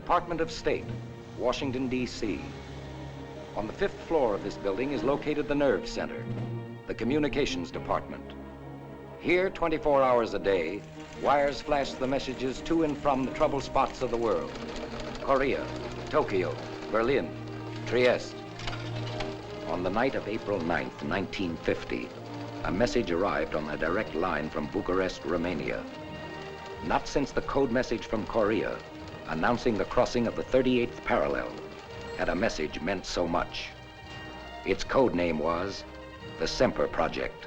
Department of State, Washington, D.C. On the 5th floor of this building is located the Nerve Center, the Communications Department. Here, 24 hours a day, wires flash the messages to and from the trouble spots of the world. Courier, Tokyo, Berlin, Trieste. On the night of April 9th, 1950, a message arrived on a direct line from Bucharest, Romania. Not since the code message from Courier, announcing the crossing of the 38th parallel, had a message meant so much. Its code name was the Semper Project.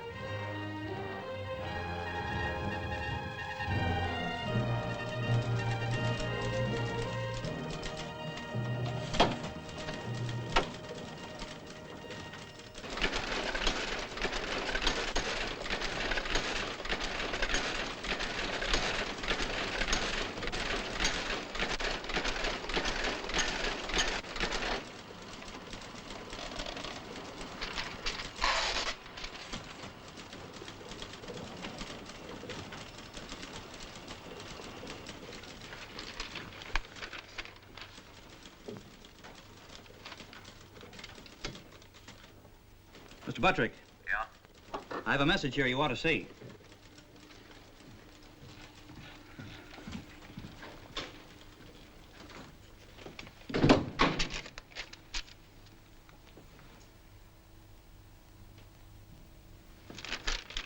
Mr. Buttrick. Yeah? I have a message here you ought to see.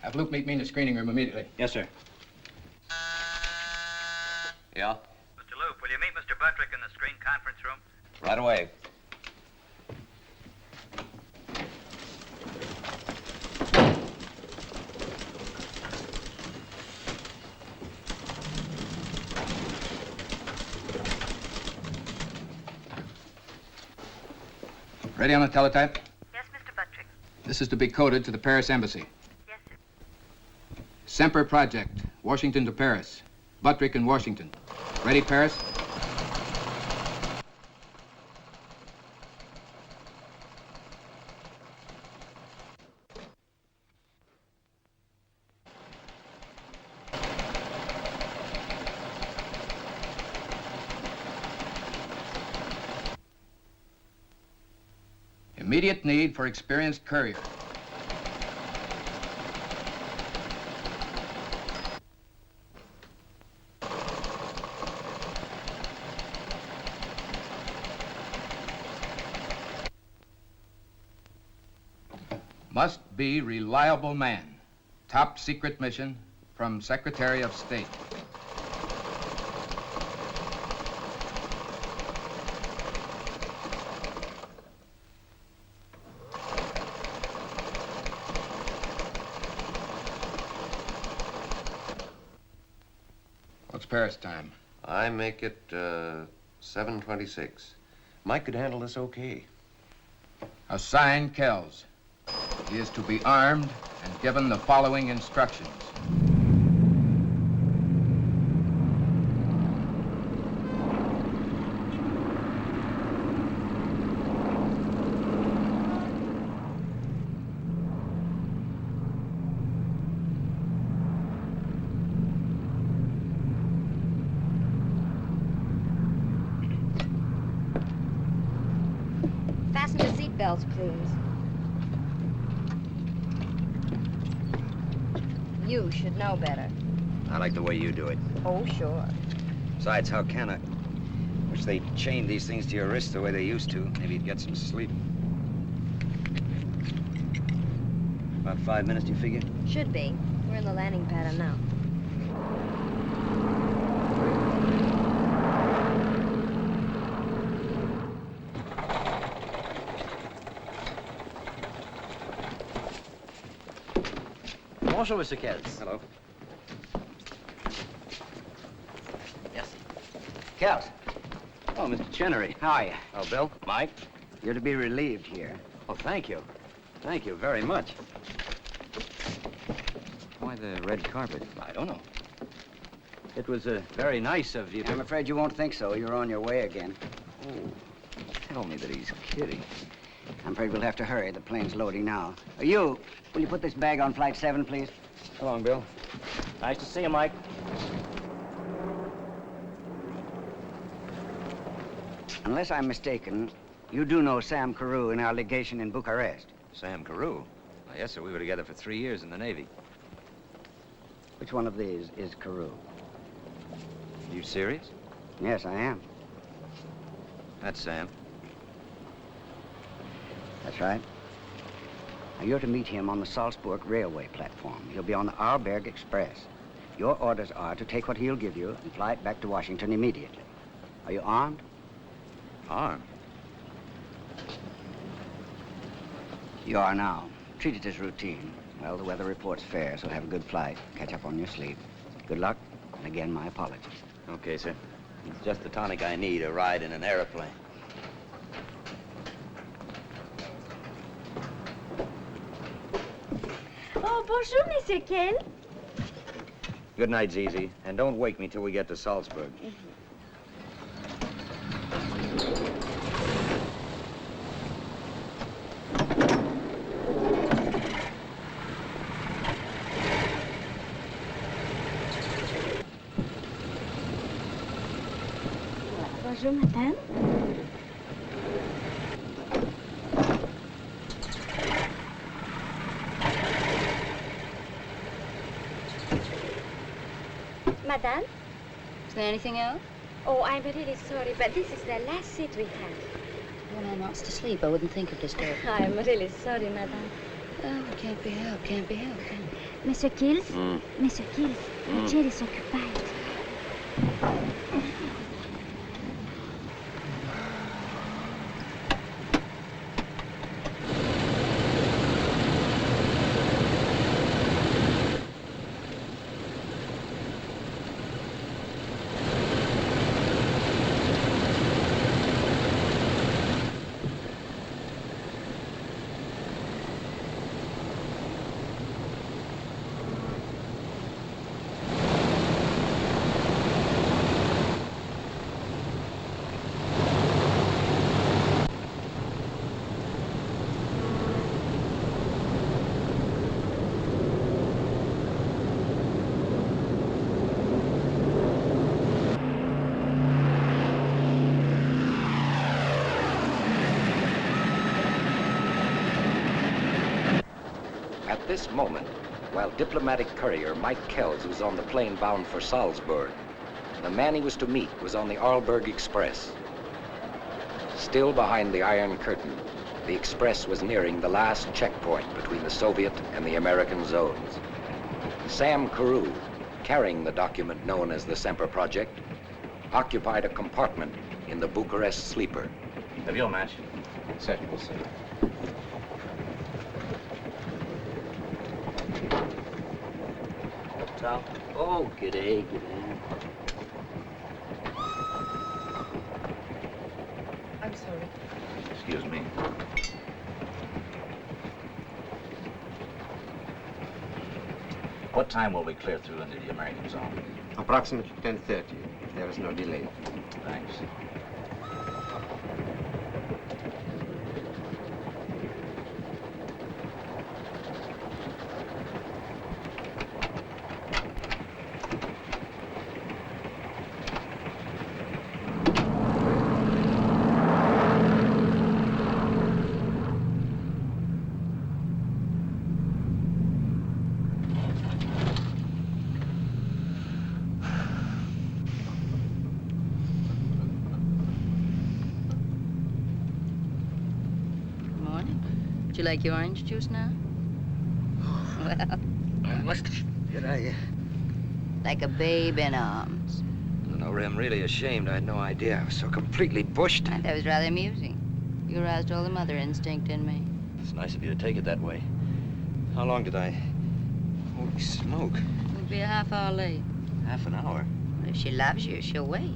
Have Luke meet me in the screening room immediately. Yes, sir. Yeah? Mr. Luke, will you meet Mr. Buttrick in the screen conference room? Right away. Ready on the teletype? Yes, Mr. Buttrick. This is to be coded to the Paris Embassy. Yes, sir. Semper Project, Washington to Paris. Buttrick in Washington. Ready, Paris? Immediate need for experienced courier. Must be reliable man. Top secret mission from Secretary of State. What's Paris time? I make it 7:26. Mike could handle this okay. Assign Kells. He is to be armed and given the following instructions. Fasten your seatbelts, please. You should know better. I like the way you do it. Oh, sure. Besides, how can I? Wish they chained these things to your wrists the way they used to. Maybe you'd get some sleep. About 5 minutes, do you figure? Should be. We're in the landing pattern now. Bonjour, Mr. Kells. Hello. Yes. Kells. Oh, Mr. Chenery. How are you? Oh, Bill? Mike? You're to be relieved here. Oh, thank you. Thank you very much. Why the red carpet? I don't know. It was very nice of you to... I'm afraid you won't think so. You're on your way again. Oh, tell me that he's kidding. I'm afraid we'll have to hurry. The plane's loading now. You, will you put this bag on flight 7, please? So long, Bill. Nice to see you, Mike. Unless I'm mistaken, you do know Sam Carew in our legation in Bucharest. Sam Carew? Yes, sir. We were together for 3 years in the Navy. Which one of these is Carew? You serious? Yes, I am. That's Sam. That's right. Now, you're to meet him on the Salzburg railway platform. He'll be on the Arlberg Express. Your orders are to take what he'll give you and fly it back to Washington immediately. Are you armed? Armed? You are now. Treat it as routine. Well, the weather report's fair, so have a good flight. Catch up on your sleep. Good luck, and again, my apologies. Okay, sir. It's just the tonic I need, a ride in an airplane. Oh, bonjour, Monsieur Ken. Good night, Zizi, and don't wake me till we get to Salzburg. Bonjour, madame. Madame? Is there anything else? Oh, I'm really sorry, but this is the last seat we have. When I'm asked to sleep, I wouldn't think of disturbing. I'm really sorry, madame. Oh, it can't be helped, can't be helped, can it? Monsieur Kills? Monsieur Kills, the chair is occupied. At this moment, while diplomatic courier Mike Kells was on the plane bound for Salzburg, the man he was to meet was on the Arlberg Express. Still behind the Iron Curtain, the Express was nearing the last checkpoint between the Soviet and the American zones. Sam Carew, carrying the document known as the Semper Project, occupied a compartment in the Bucharest sleeper. Have your match? Certainly, sir. Oh, g'day, g'day. I'm sorry. Excuse me. What time will we clear through into the American zone? Approximately 10:30. There is no delay. Thanks. Would you like your orange juice now? Well, I must have... like a babe in arms. No, I'm really ashamed. I had no idea. I was so completely bushed. And that was rather amusing. You aroused all the mother instinct in me. It's nice of you to take it that way. How long did I... Holy smoke. We'll be a half hour late. Half an hour? But if she loves you, she'll wait.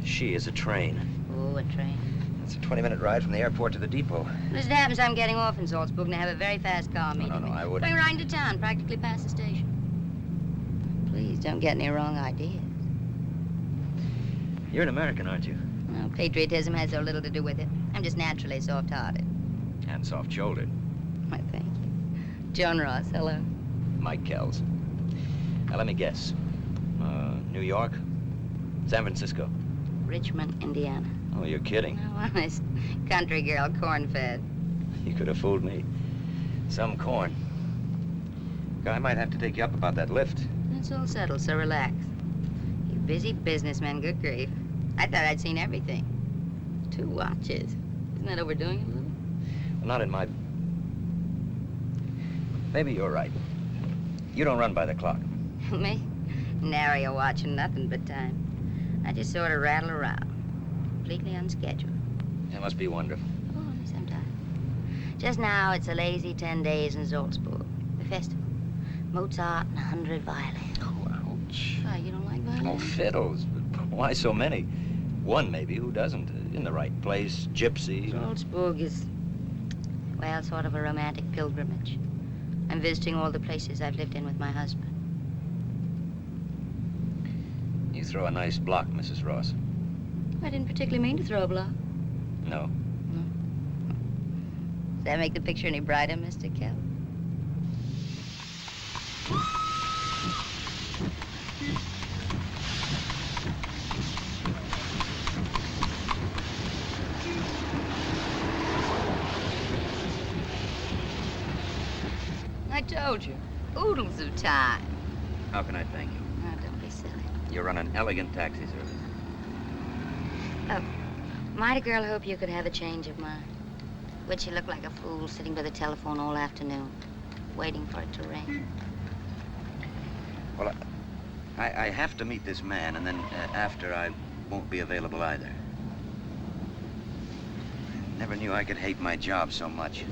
She is a train. Oh, a train. It's a 20-minute ride from the airport to the depot. As it happens, I'm getting off in Salzburg and I have a very fast car meeting me. I wouldn't. Going right into town, practically past the station. Please, don't get any wrong ideas. You're an American, aren't you? Well, patriotism has so little to do with it. I'm just naturally soft-hearted. And soft-shouldered. Why, thank you. Joan Ross, hello. Mike Kells. Now, let me guess. New York? San Francisco? Richmond, Indiana. Oh, you're kidding. No, honest. Country girl, corn-fed. You could have fooled me. Some corn. I might have to take you up about that lift. It's all settled, so relax. You busy businessman, good grief. I thought I'd seen everything. 2 watches. Isn't that overdoing it a little? Well, not in my... Maybe you're right. You don't run by the clock. Me? Nary a watch and nothing but time. I just sort of rattle around. Completely unscheduled. It must be wonderful. Oh, sometimes. Just now, it's a lazy 10 days in Salzburg. The festival. Mozart and 100 violins. Oh, ouch. Why, you don't like violins? Oh, fiddles. Why so many? One, maybe. Who doesn't? In the right place. Gypsy. Salzburg is, well, sort of a romantic pilgrimage. I'm visiting all the places I've lived in with my husband. You throw a nice block, Mrs. Ross. I didn't particularly mean to throw a block. No. Does that make the picture any brighter, Mr. Kell? I told you. Oodles of time. How can I thank you? Oh, don't be silly. You run an elegant taxi service. Oh, might a girl hope you could have a change of mind? Would she look like a fool sitting by the telephone all afternoon, waiting for it to ring? Well, I have to meet this man, and then after I won't be available either. Never knew I could hate my job so much.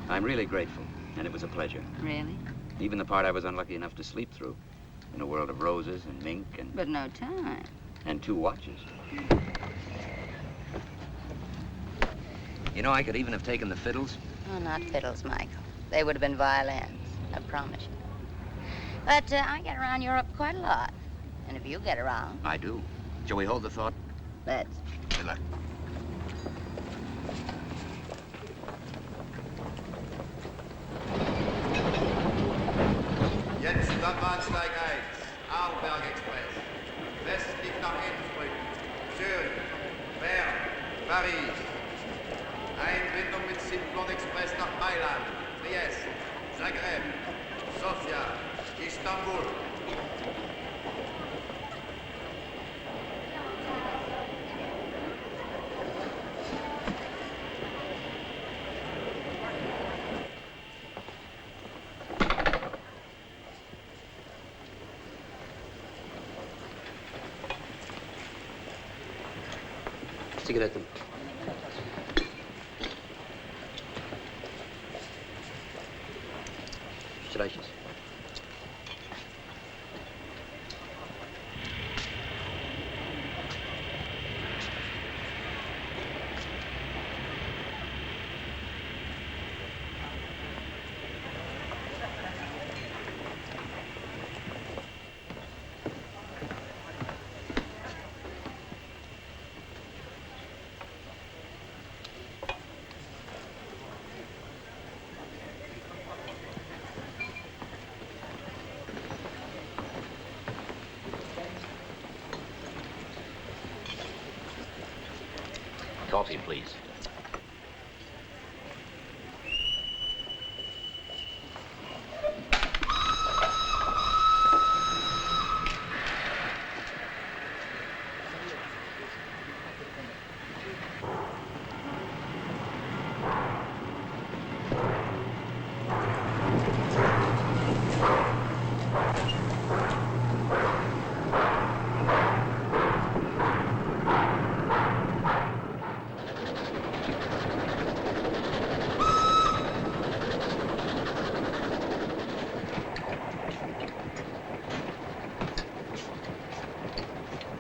I'm really grateful, and it was a pleasure. Really? Even the part I was unlucky enough to sleep through. In a world of roses and mink and... But no time. And 2 watches. You know, I could even have taken the fiddles. Oh, not fiddles, Michael. They would have been violins, I promise you. But I get around Europe quite a lot. And if you get around... I do. Shall we hold the thought? Let's. Good luck. Jetzt am Bahnsteig 1, Arlberg Express. Westlich nach Innsbruck, Zürich, Bern, Paris. Einbindung mit Simplon Express nach Mailand, Trieste, Zagreb, Sofia, Istanbul. Cigaretę. Streiches. Coffee, please.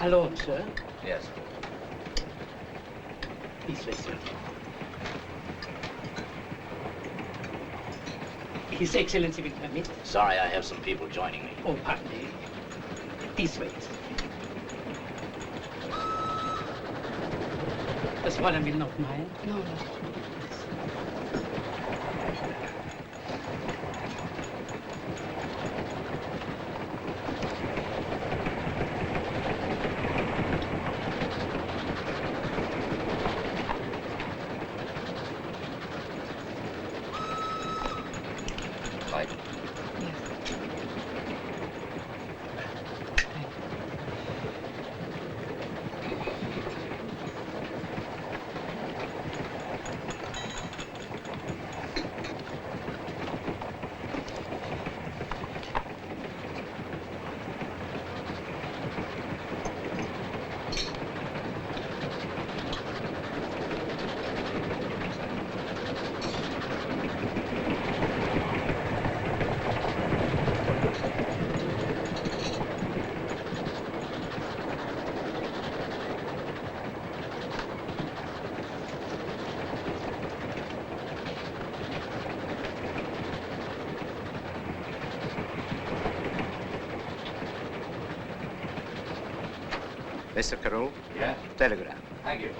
Alone, sir. Yes. This way, sir. His Excellency will permit. Sorry, I have some people joining me. Oh, pardon me. This way. Das wollen wir noch, nein? No. Right. Mr. Carew? Yeah? Telegram. Thank you.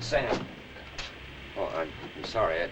Sam. Oh, I'm sorry.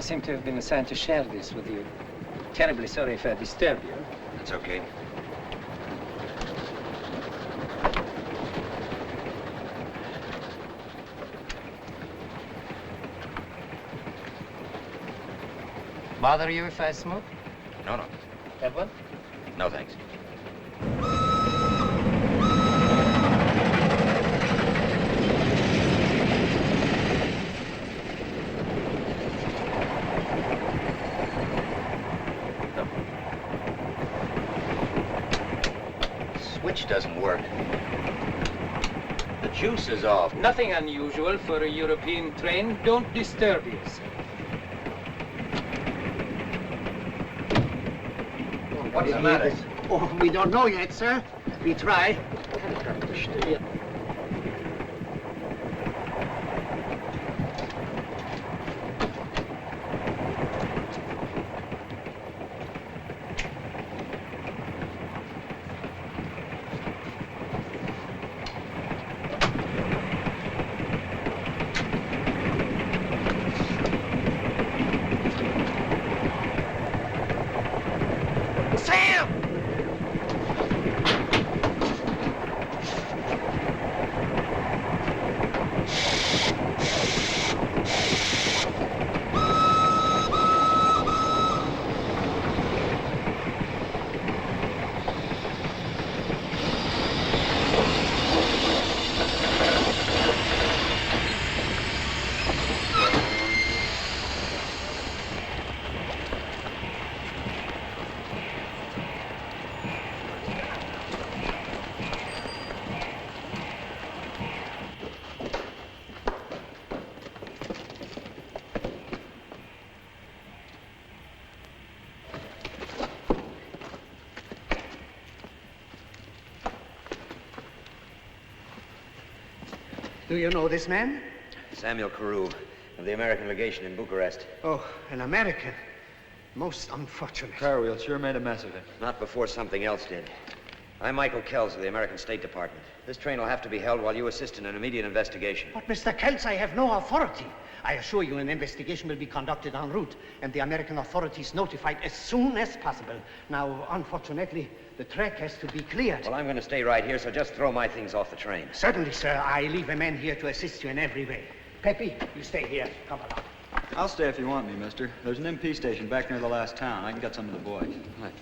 I seem to have been assigned to share this with you. Terribly sorry if I disturb you. That's okay. Bother you if I smoke? No, no. Have one? No, thanks. Switch doesn't work. The juice is off. Nothing unusual for a European train. Don't disturb yourself. What's the matter? Oh, we don't know yet, sir. We try. Do you know this man? Samuel Carew, of the American legation in Bucharest. Oh, an American. Most unfortunate. Carwheel sure made a mess of it. Not before something else did. I'm Michael Kells of the American State Department. This train will have to be held while you assist in an immediate investigation. But, Mr. Kells, I have no authority. I assure you an investigation will be conducted en route and the American authorities notified as soon as possible. Now, unfortunately, the track has to be cleared. Well, I'm going to stay right here, so just throw my things off the train. Certainly, sir. I leave a man here to assist you in every way. Peppy, you stay here. Come along. I'll stay if you want me, mister. There's an MP station back near the last town. I can get some of the boys.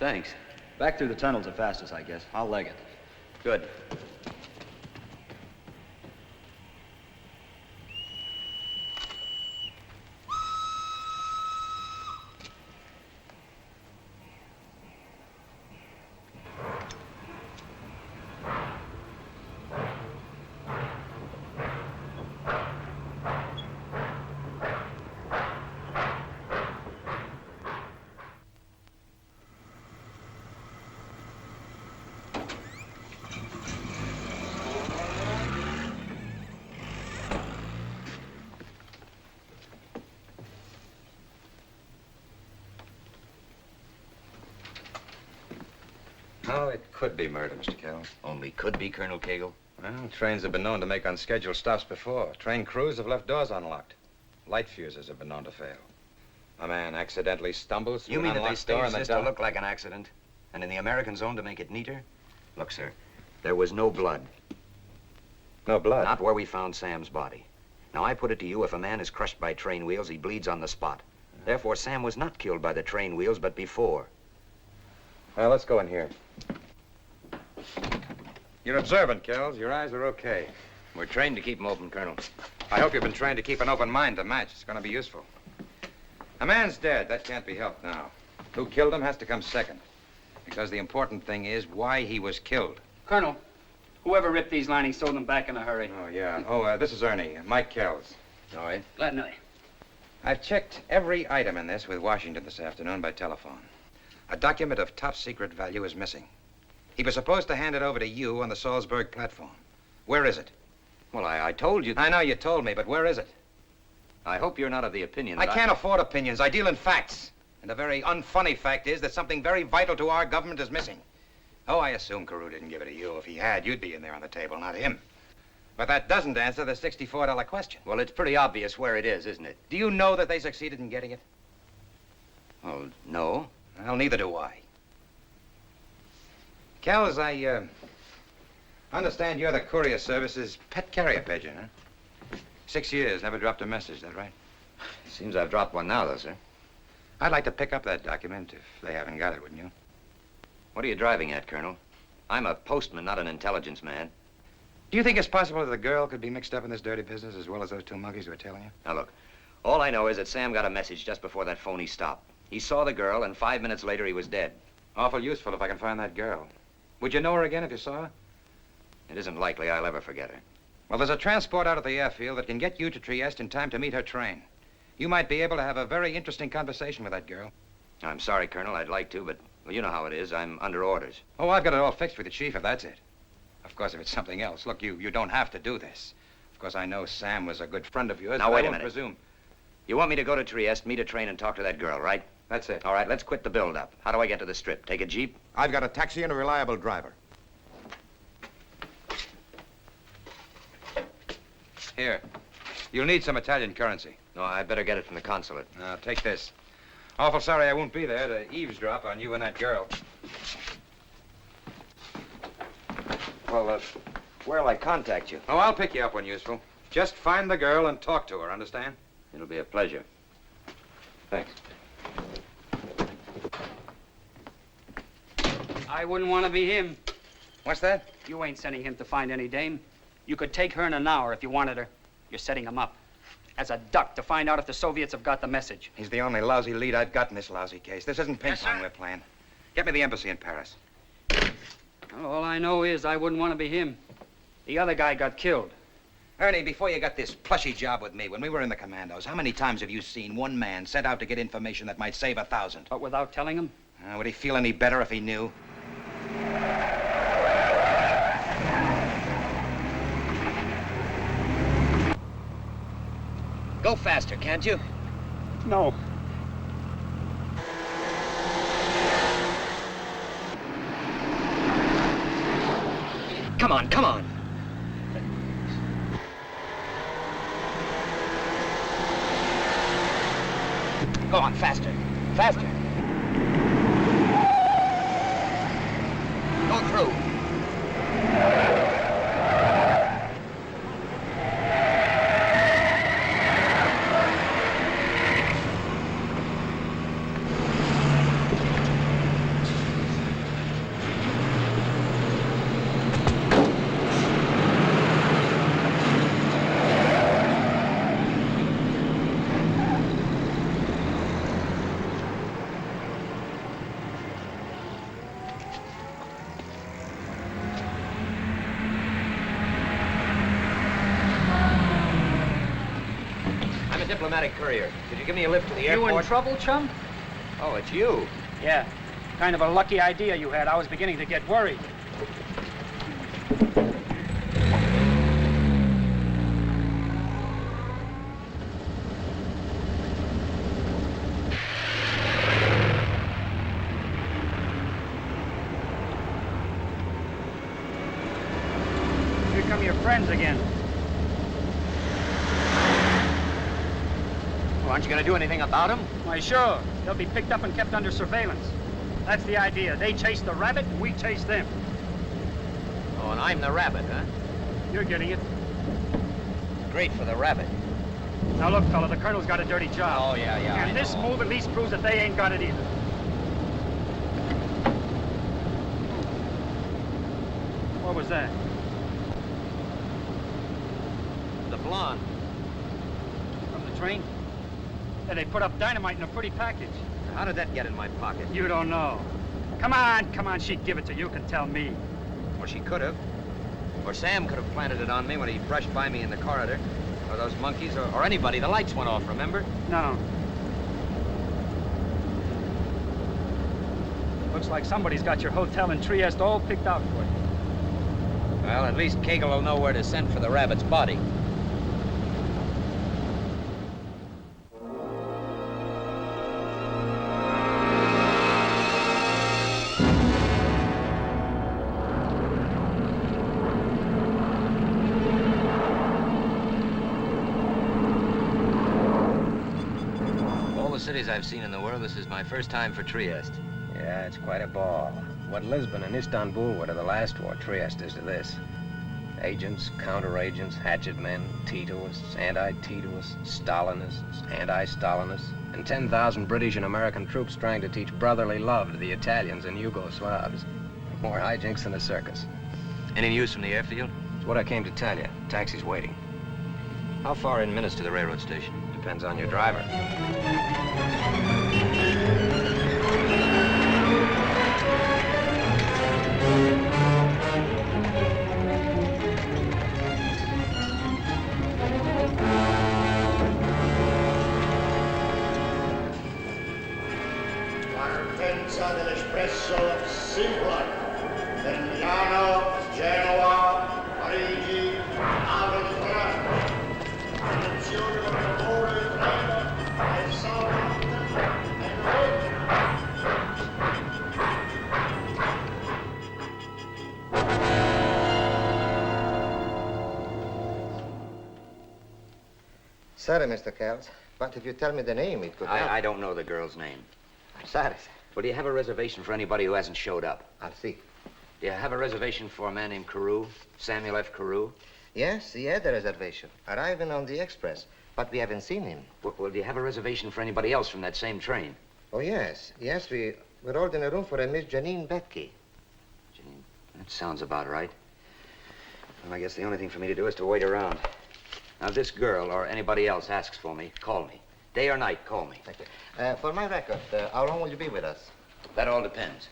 Thanks. Back through the tunnel's the fastest, I guess. I'll leg it. Good. Oh, it could be murder, Mr. Kells. Only could be, Colonel Cagle. Well, trains have been known to make unscheduled stops before. Train crews have left doors unlocked. Light fuses have been known to fail. A man accidentally stumbles through You mean an that they unlocked door staged in the this to dark? look like an accident? And in the American zone to make it neater? Look, sir, there was no blood. No blood? Not where we found Sam's body. Now, I put it to you, if a man is crushed by train wheels, he bleeds on the spot. Therefore, Sam was not killed by the train wheels, but before. Well, let's go in here. You're observant, Kells. Your eyes are okay. We're trained to keep them open, Colonel. I hope you've been trained to keep an open mind to match. It's going to be useful. A man's dead. That can't be helped now. Who killed him has to come second. Because the important thing is why he was killed. Colonel, whoever ripped these linings sold them back in a hurry. Oh, yeah. Oh, this is Ernie. Mike Kells. All right. Glad to know you. I've checked every item in this with Washington this afternoon by telephone. A document of top secret value is missing. He was supposed to hand it over to you on the Salzburg platform. Where is it? Well, I told you. I know you told me, but where is it? I hope you're not of the opinion I that can't afford opinions. I deal in facts. And the very unfunny fact is that something very vital to our government is missing. Oh, I assume Carew didn't give it to you. If he had, you'd be in there on the table, not him. But that doesn't answer the $64 question. Well, it's pretty obvious where it is, isn't it? Do you know that they succeeded in getting it? Well, no. Well, neither do I. Kells, I understand you're the Courier Service's pet carrier pigeon, huh? 6 years, never dropped a message, is that right? Seems I've dropped one now, though, sir. I'd like to pick up that document if they haven't got it, wouldn't you? What are you driving at, Colonel? I'm a postman, not an intelligence man. Do you think it's possible that the girl could be mixed up in this dirty business as well as those two monkeys who were tailing you? Now, look, all I know is that Sam got a message just before that phony stopped. He saw the girl, and 5 minutes later, he was dead. Awful useful if I can find that girl. Would you know her again if you saw her? It isn't likely I'll ever forget her. Well, there's a transport out at the airfield that can get you to Trieste in time to meet her train. You might be able to have a very interesting conversation with that girl. I'm sorry, Colonel. I'd like to, but well, you know how it is. I'm under orders. Oh, I've got it all fixed with the chief, if that's it. Of course, if it's something else. Look, you don't have to do this. Of course, I know Sam was a good friend of yours. Now, but wait I a won't minute. presume. You want me to go to Trieste, meet a train, and talk to that girl, right? That's it. All right, let's quit the build-up. How do I get to the Strip? Take a Jeep? I've got a taxi and a reliable driver. Here. You'll need some Italian currency. No, I'd better get it from the consulate. Now, take this. Awful sorry I won't be there to eavesdrop on you and that girl. Well, where'll I contact you? Oh, I'll pick you up when useful. Just find the girl and talk to her, understand? It'll be a pleasure. Thanks. I wouldn't want to be him. What's that? You ain't sending him to find any dame. You could take her in an hour if you wanted her. You're setting him up. As a duck to find out if the Soviets have got the message. He's the only lousy lead I've got in this lousy case. This isn't ping pong we're playing. Get me the embassy in Paris. Well, all I know is I wouldn't want to be him. The other guy got killed. Ernie, before you got this plushy job with me, when we were in the commandos, how many times have you seen one man sent out to get information that might save 1,000? But without telling him? Would he feel any better if he knew? Go faster, can't you? No. Come on, come on. Go on, faster. Faster. Go through. Diplomatic courier. Could you give me a lift to the airport? You in trouble, chum? Oh, it's you. Yeah. Kind of a lucky idea you had. I was beginning to get worried. Here come your friends again. Aren't you going to do anything about him? Why, sure. They'll be picked up and kept under surveillance. That's the idea. They chase the rabbit, and we chase them. Oh, and I'm the rabbit, huh? You're getting it. Great for the rabbit. Now, look, fella, the colonel's got a dirty job. Oh, yeah, And this move at least proves that they ain't got it either. What was that? The blonde. From the train? Yeah, they put up dynamite in a pretty package. How did that get in my pocket? You don't know. Come on, she'd give it to you. You can tell me. Well, she could have. Or Sam could have planted it on me when he brushed by me in the corridor. Or those monkeys, or anybody. The lights went off, remember? No. Looks like somebody's got your hotel in Trieste all picked out for you. Well, at least Kegel will know where to send for the rabbit's body. cities I've seen in the world, this is my first time for Trieste. Yeah, it's quite a ball. What Lisbon and Istanbul were to the last war, Trieste is to this. Agents, counter-agents, hatchet men, Titoists, anti-Titoists, Stalinists, anti-Stalinists, and 10,000 British and American troops trying to teach brotherly love to the Italians and Yugoslavs. More hijinks than a circus. Any news from the airfield? It's what I came to tell you. Taxi's waiting. How far in minutes to the railroad station? Depends on your driver. Partenza dell'espresso Simplon per Milano, Genova, Parigi, Nave di Taranto. Attenzione con favore il treno e Southampton e Roma. Sorry, Mr. Kells, but if you tell me the name, it could help. I don't know the girl's name. I'm sorry, sir. Well, do you have a reservation for anybody who hasn't showed up? I'll see. Do you have a reservation for a man named Carew? Samuel F. Carew? Yes, he had a reservation, arriving on the express, but we haven't seen him. Well, do you have a reservation for anybody else from that same train? Oh, yes. Yes, we're all in a room for a Miss Janine Betke. Janine, that sounds about right. Well, I guess the only thing for me to do is to wait around. Now, if this girl or anybody else asks for me, call me. Day or night, call me. Thank you. For my record, how long will you be with us? That all depends.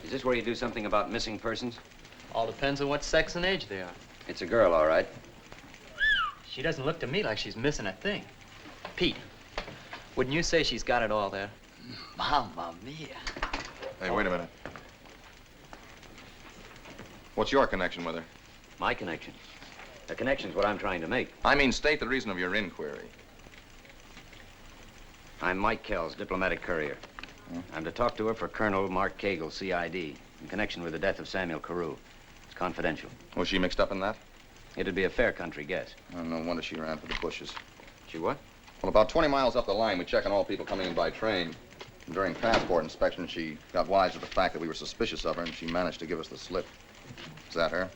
Is this where you do something about missing persons? All depends on what sex and age they are. It's a girl, all right. She doesn't look to me like she's missing a thing. Pete, wouldn't you say she's got it all there? Mamma mia. Hey, wait a minute. What's your connection with her? My connection? The connection's what I'm trying to make. I mean, state the reason of your inquiry. I'm Mike Kells, diplomatic courier. I'm to talk to her for Colonel Mark Cagle, CID, in connection with the death of Samuel Carew. It's confidential. Was she mixed up in that? It'd be a fair country guess. Oh, no wonder she ran for the bushes. She what? Well, about 20 miles up the line, we check on all people coming in by train. And during passport inspection, she got wise to the fact that we were suspicious of her, and she managed to give us the slip. Is that her?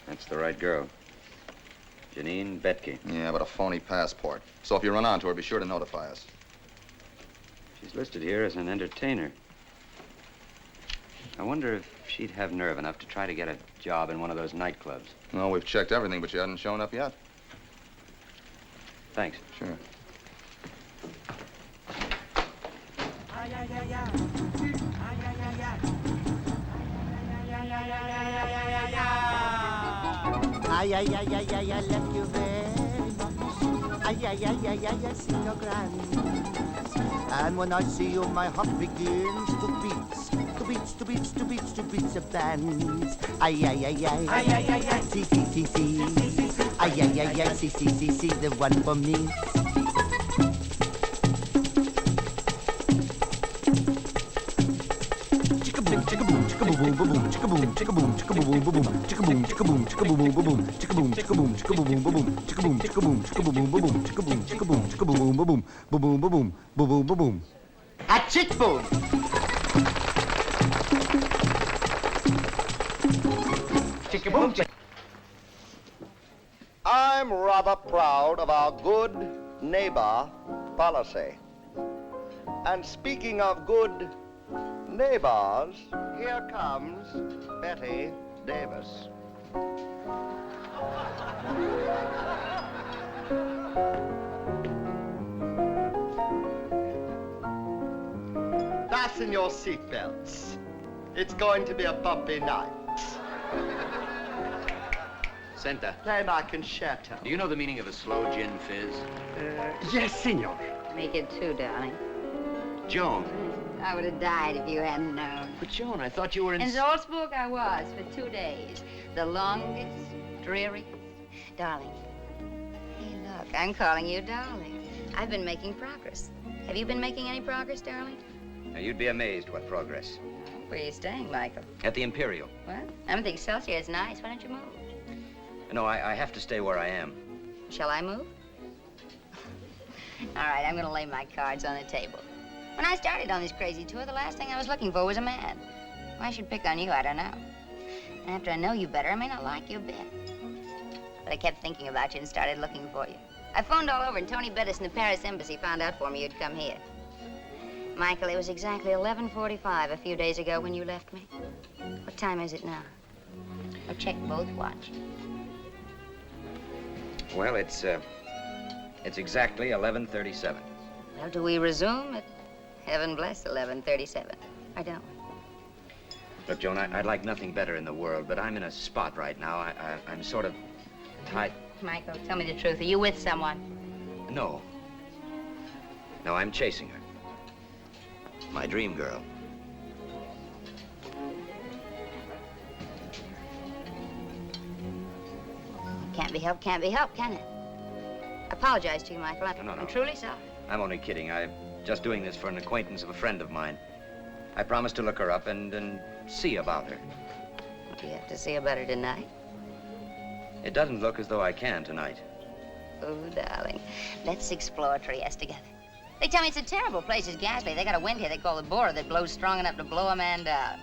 That's the right girl. Janine Betke. Yeah, but a phony passport. So if you run onto her, be sure to notify us. She's listed here as an entertainer. I wonder if she'd have nerve enough to try to get a job in one of those nightclubs. No, we've checked everything, but she hasn't shown up yet. Thanks. Sure. Ay, ay, ay, ay, ay, I love you very much. Ay, ay, ay, ay, ay, I see no grand. And when I see you, my heart begins to beats, to beats, to beats, to beats, to beats of bands. Ay, ay, ay, ay, ay, ay, ay, ay, see, see, see, see. Ay, ay, ay, ay, see, see, see, see, the one for me. A chick boom. Chicka boom. I'm rather proud of our good neighbor policy. And speaking of good neighbors, here comes Betty Davis. Fasten your seatbelts. It's going to be a bumpy night. Senta. Play my concerto. Do you know the meaning of a slow gin fizz? Yes, senor. Make it two, darling. Joan. I would have died if you hadn't known. But Joan, I thought you were in... In Salzburg I was for 2 days. The longest Dreary? Darling. Hey, look, I'm calling you darling. I've been making progress. Have you been making any progress, darling? Now, you'd be amazed what progress. Where are you staying, Michael? At the Imperial. What? I'm the Excelsior. It's nice. Why don't you move? No, I have to stay where I am. Shall I move? All right, I'm gonna lay my cards on the table. When I started on this crazy tour, the last thing I was looking for was a man. Why I should pick on you, I don't know. And after I know you better, I may not like you a bit. But I kept thinking about you and started looking for you. I phoned all over, and Tony Bettis in the Paris embassy found out for me you'd come here. Michael, it was exactly 11:45 a few days ago when you left me. What time is it now? Or check both watches. Well, it's exactly 11:37. Well, do we resume at heaven bless 11:37? I don't. Look, Joan, I'd like nothing better in the world, but I'm in a spot right now. I'm sort of tight. Michael, tell me the truth. Are you with someone? No. No, I'm chasing her. My dream girl. Can't be helped, can it? I apologize to you, Michael. No. I'm truly sorry. I'm only kidding. I'm just doing this for an acquaintance of a friend of mine. I promised to look her up and see about her. What do you have to say about her tonight? It doesn't look as though I can tonight. Oh, darling, let's explore Trieste together. They tell me it's a terrible place. It's ghastly. They got a wind here they call the Bora that blows strong enough to blow a man down.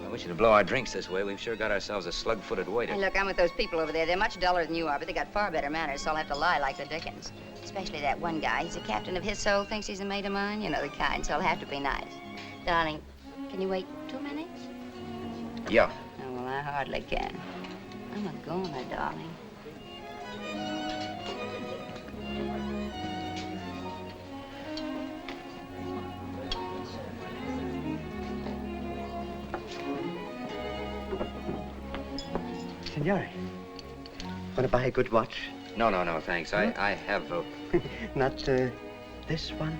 I wish you to blow our drinks this way. We've sure got ourselves a slug-footed waiter. Hey, look, I'm with those people over there. They're much duller than you are, but they got far better manners, so I'll have to lie like the Dickens. Especially that one guy. He's a captain of his soul, thinks he's a mate of mine. You know the kind, so I'll have to be nice. Darling, can you wait 2 minutes? Yeah. Oh, well, I hardly can. I'm a goner, darling. Signore, want to buy a good watch? No, thanks. I have a... Not this one?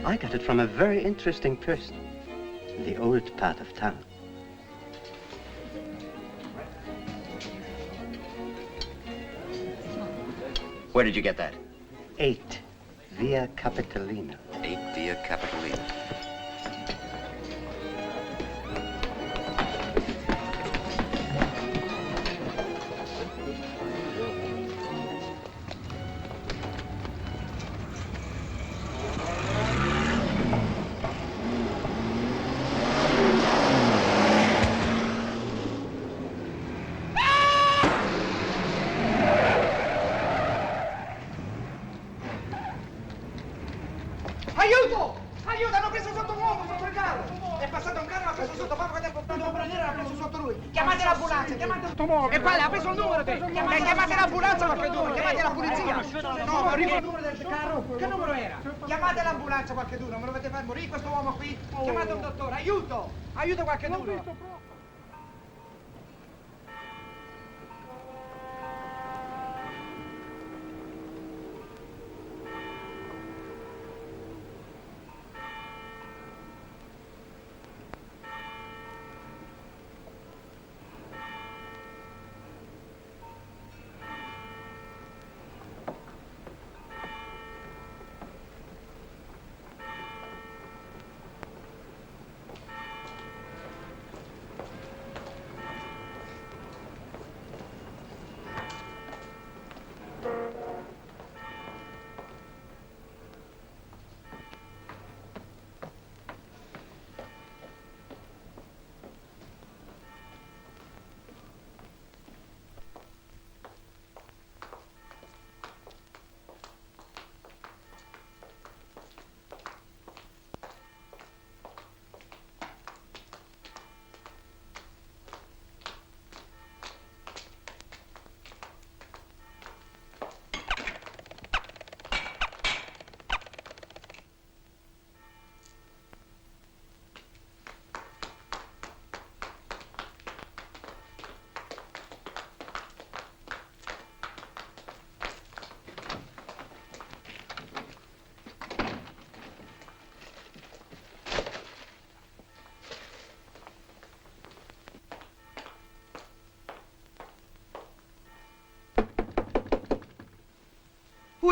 I got it from a very interesting person in the old part of town. Where did you get that? 8 Via Capitolina. 8 Via Capitolina. Aiuto! Aiuto! Hanno preso sotto un uomo sotto il carro! È passato un carro, l'ha preso sotto, fa vedere portato un braniere, l'ha preso sotto lui! Chiamate l'ambulanza, chiamate l'automobile! E poi ha preso il numero te! Chiamate l'ambulanza qualche due, chiamate la polizia! No, arriva il numero del carro! Che numero era? Chiamate l'ambulanza qualche due, non me lo volete far morire questo uomo qui? Chiamate un dottore, aiuto! Aiuto qualche due!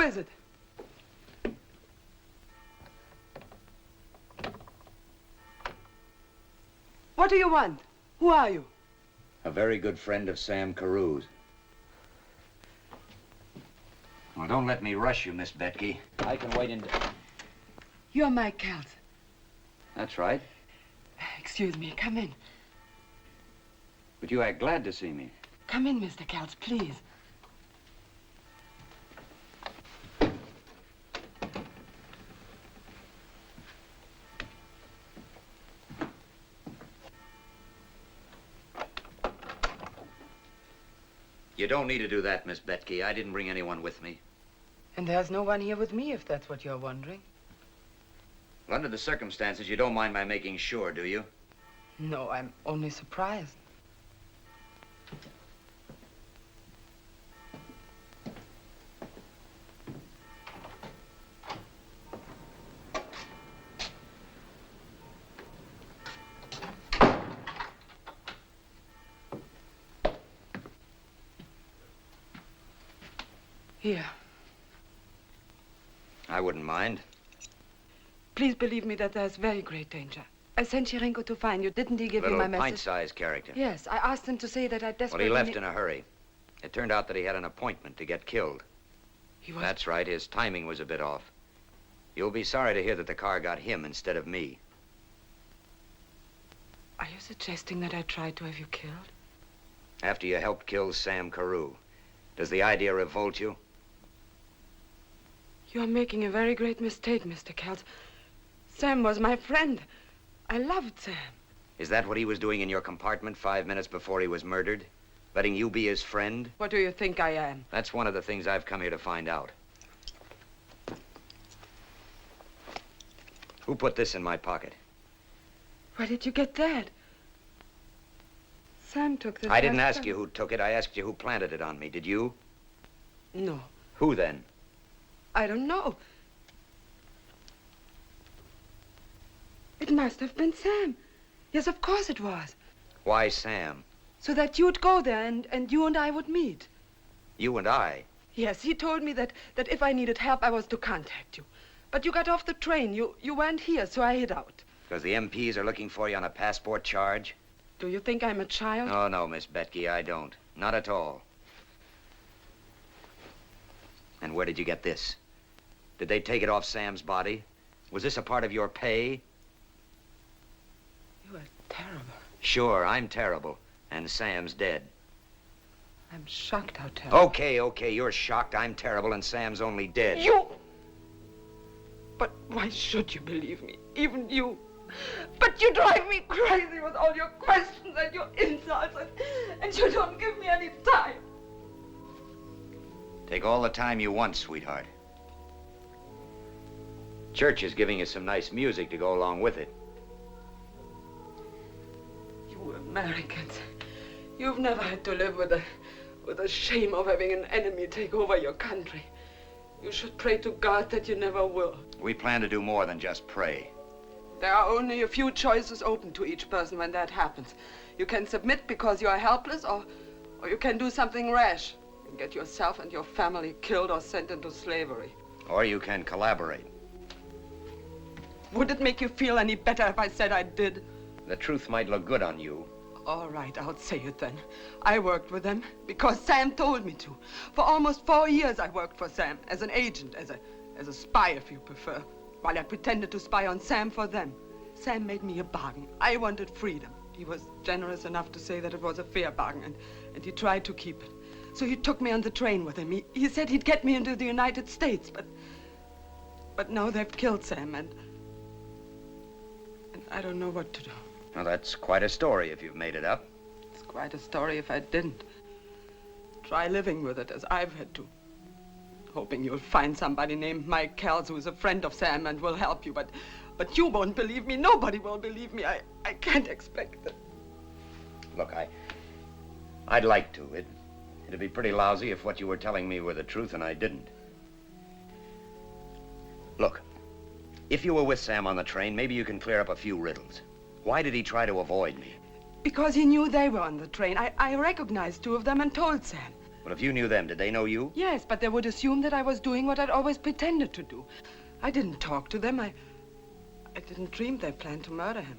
is it? What do you want? Who are you? A very good friend of Sam Carew's. Well, don't let me rush you, Miss Betke. I can wait in... You're Mike Kells. That's right. Excuse me, come in. But you act glad to see me. Come in, Mr. Kells, please. You don't need to do that, Miss Betke. I didn't bring anyone with me. And there's no one here with me, if that's what you're wondering. Well, under the circumstances, you don't mind my making sure, do you? No, I'm only surprised. Here. I wouldn't mind. Please believe me that there's very great danger. I sent Chirenko to find you. Didn't he give you my Little message? pint-sized character. Yes, I asked him to say that I Well, desperately... he left in a hurry. It turned out that he had an appointment to get killed. He was... That's right. His timing was a bit off. You'll be sorry to hear that the car got him instead of me. Are you suggesting that I tried to have you killed? After you helped kill Sam Carew. Does the idea revolt you? You're making a very great mistake, Mr. Kells. Sam was my friend. I loved Sam. Is that what he was doing in your compartment 5 minutes before he was murdered? Letting you be his friend? What do you think I am? That's one of the things I've come here to find out. Who put this in my pocket? Where did you get that? Sam took this. I didn't ask you who took it. I asked you who planted it on me. Did you? No. Who then? I don't know. It must have been Sam. Yes, of course it was. Why Sam? So that you'd go there and you and I would meet. You and I? Yes, he told me that if I needed help, I was to contact you. But you got off the train. You weren't here, so I hid out. Because the MPs are looking for you on a passport charge? Do you think I'm a child? Oh, no, Miss Betke, I don't. Not at all. And where did you get this? Did they take it off Sam's body? Was this a part of your pay? You are terrible. Sure, I'm terrible. And Sam's dead. I'm shocked how terrible. Okay, you're shocked. I'm terrible and Sam's only dead. You! But why should you believe me? Even you. But you drive me crazy with all your questions and your insults, and you don't give me any time. Take all the time you want, sweetheart. Church is giving us some nice music to go along with it. You Americans, you've never had to live with the shame of having an enemy take over your country. You should pray to God that you never will. We plan to do more than just pray. There are only a few choices open to each person when that happens. You can submit because you are helpless, or you can do something rash and get yourself and your family killed or sent into slavery. Or you can collaborate. Would it make you feel any better if I said I did? The truth might look good on you. All right, I'll say it then. I worked with them because Sam told me to. For almost 4 years I worked for Sam as an agent, as a spy if you prefer, while I pretended to spy on Sam for them. Sam made me a bargain. I wanted freedom. He was generous enough to say that it was a fair bargain, and he tried to keep it. So he took me on the train with him. He said he'd get me into the United States, but now they've killed Sam, and I don't know what to do. Well, that's quite a story if you've made it up. It's quite a story if I didn't. Try living with it as I've had to. Hoping you'll find somebody named Mike Kells who's a friend of Sam and will help you, but you won't believe me. Nobody will believe me. I can't expect it. Look, I'd like to. It'd be pretty lousy if what you were telling me were the truth and I didn't. Look, if you were with Sam on the train, maybe you can clear up a few riddles. Why did he try to avoid me? Because he knew they were on the train. I recognized 2 of them and told Sam. Well, if you knew them, did they know you? Yes, but they would assume that I was doing what I'd always pretended to do. I didn't talk to them. I didn't dream they planned to murder him.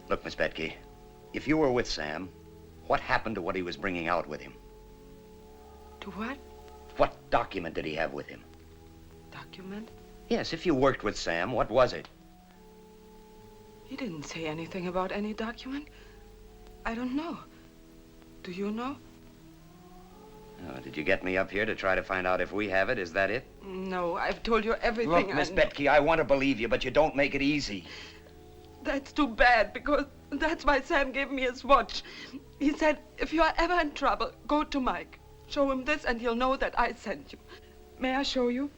Look, Miss Betke, if you were with Sam, what happened to what he was bringing out with him? To what? What document did he have with him? Document? Yes, if you worked with Sam, what was it? He didn't say anything about any document. I don't know. Do you know? Did you get me up here to try to find out if we have it? Is that it? No, I've told you everything. Look, Miss Betke, I want to believe you, but you don't make it easy. That's too bad, because that's why Sam gave me his watch. He said, if you are ever in trouble, go to Mike. Show him this and he'll know that I sent you. May I show you?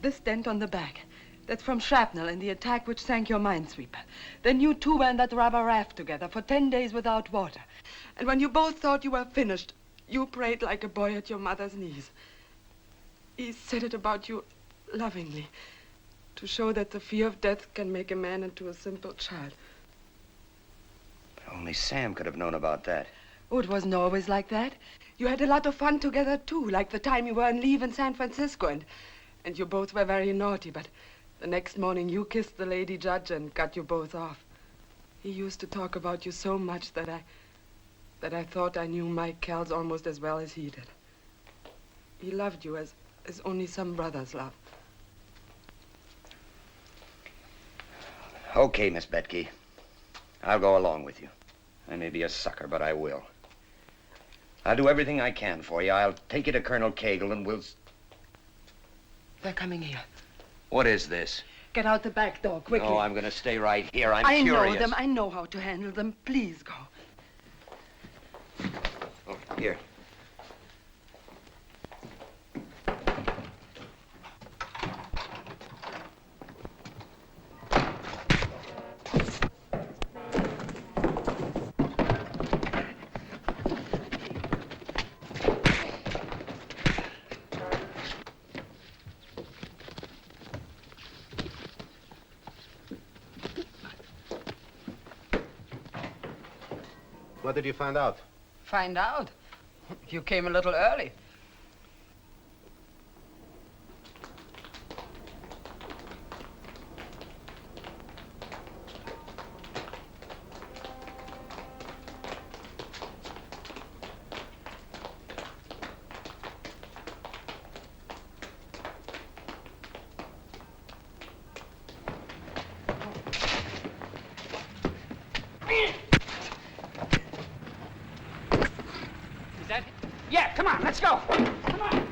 This dent on the back. That's from shrapnel in the attack which sank your minesweeper. Then you two were in that rubber raft together for 10 days without water. And when you both thought you were finished, you prayed like a boy at your mother's knees. He said it about you lovingly, to show that the fear of death can make a man into a simple child. But only Sam could have known about that. Oh, it wasn't always like that. You had a lot of fun together, too, like the time you were on leave in San Francisco, and you both were very naughty, but the next morning you kissed the lady judge and got you both off. He used to talk about you so much that I thought I knew Mike Kells almost as well as he did. He loved you as only some brothers love. Okay, Miss Betke. I'll go along with you. I may be a sucker, but I will. I'll do everything I can for you. I'll take you to Colonel Cagle and we'll... They're coming here. What is this? Get out the back door, quickly. No, I'm going to stay right here. I'm I curious. know them. I know how to handle them. Please go. Oh, here. What did you find out? Find out? You came a little early. Yeah, come on, let's go. Come on.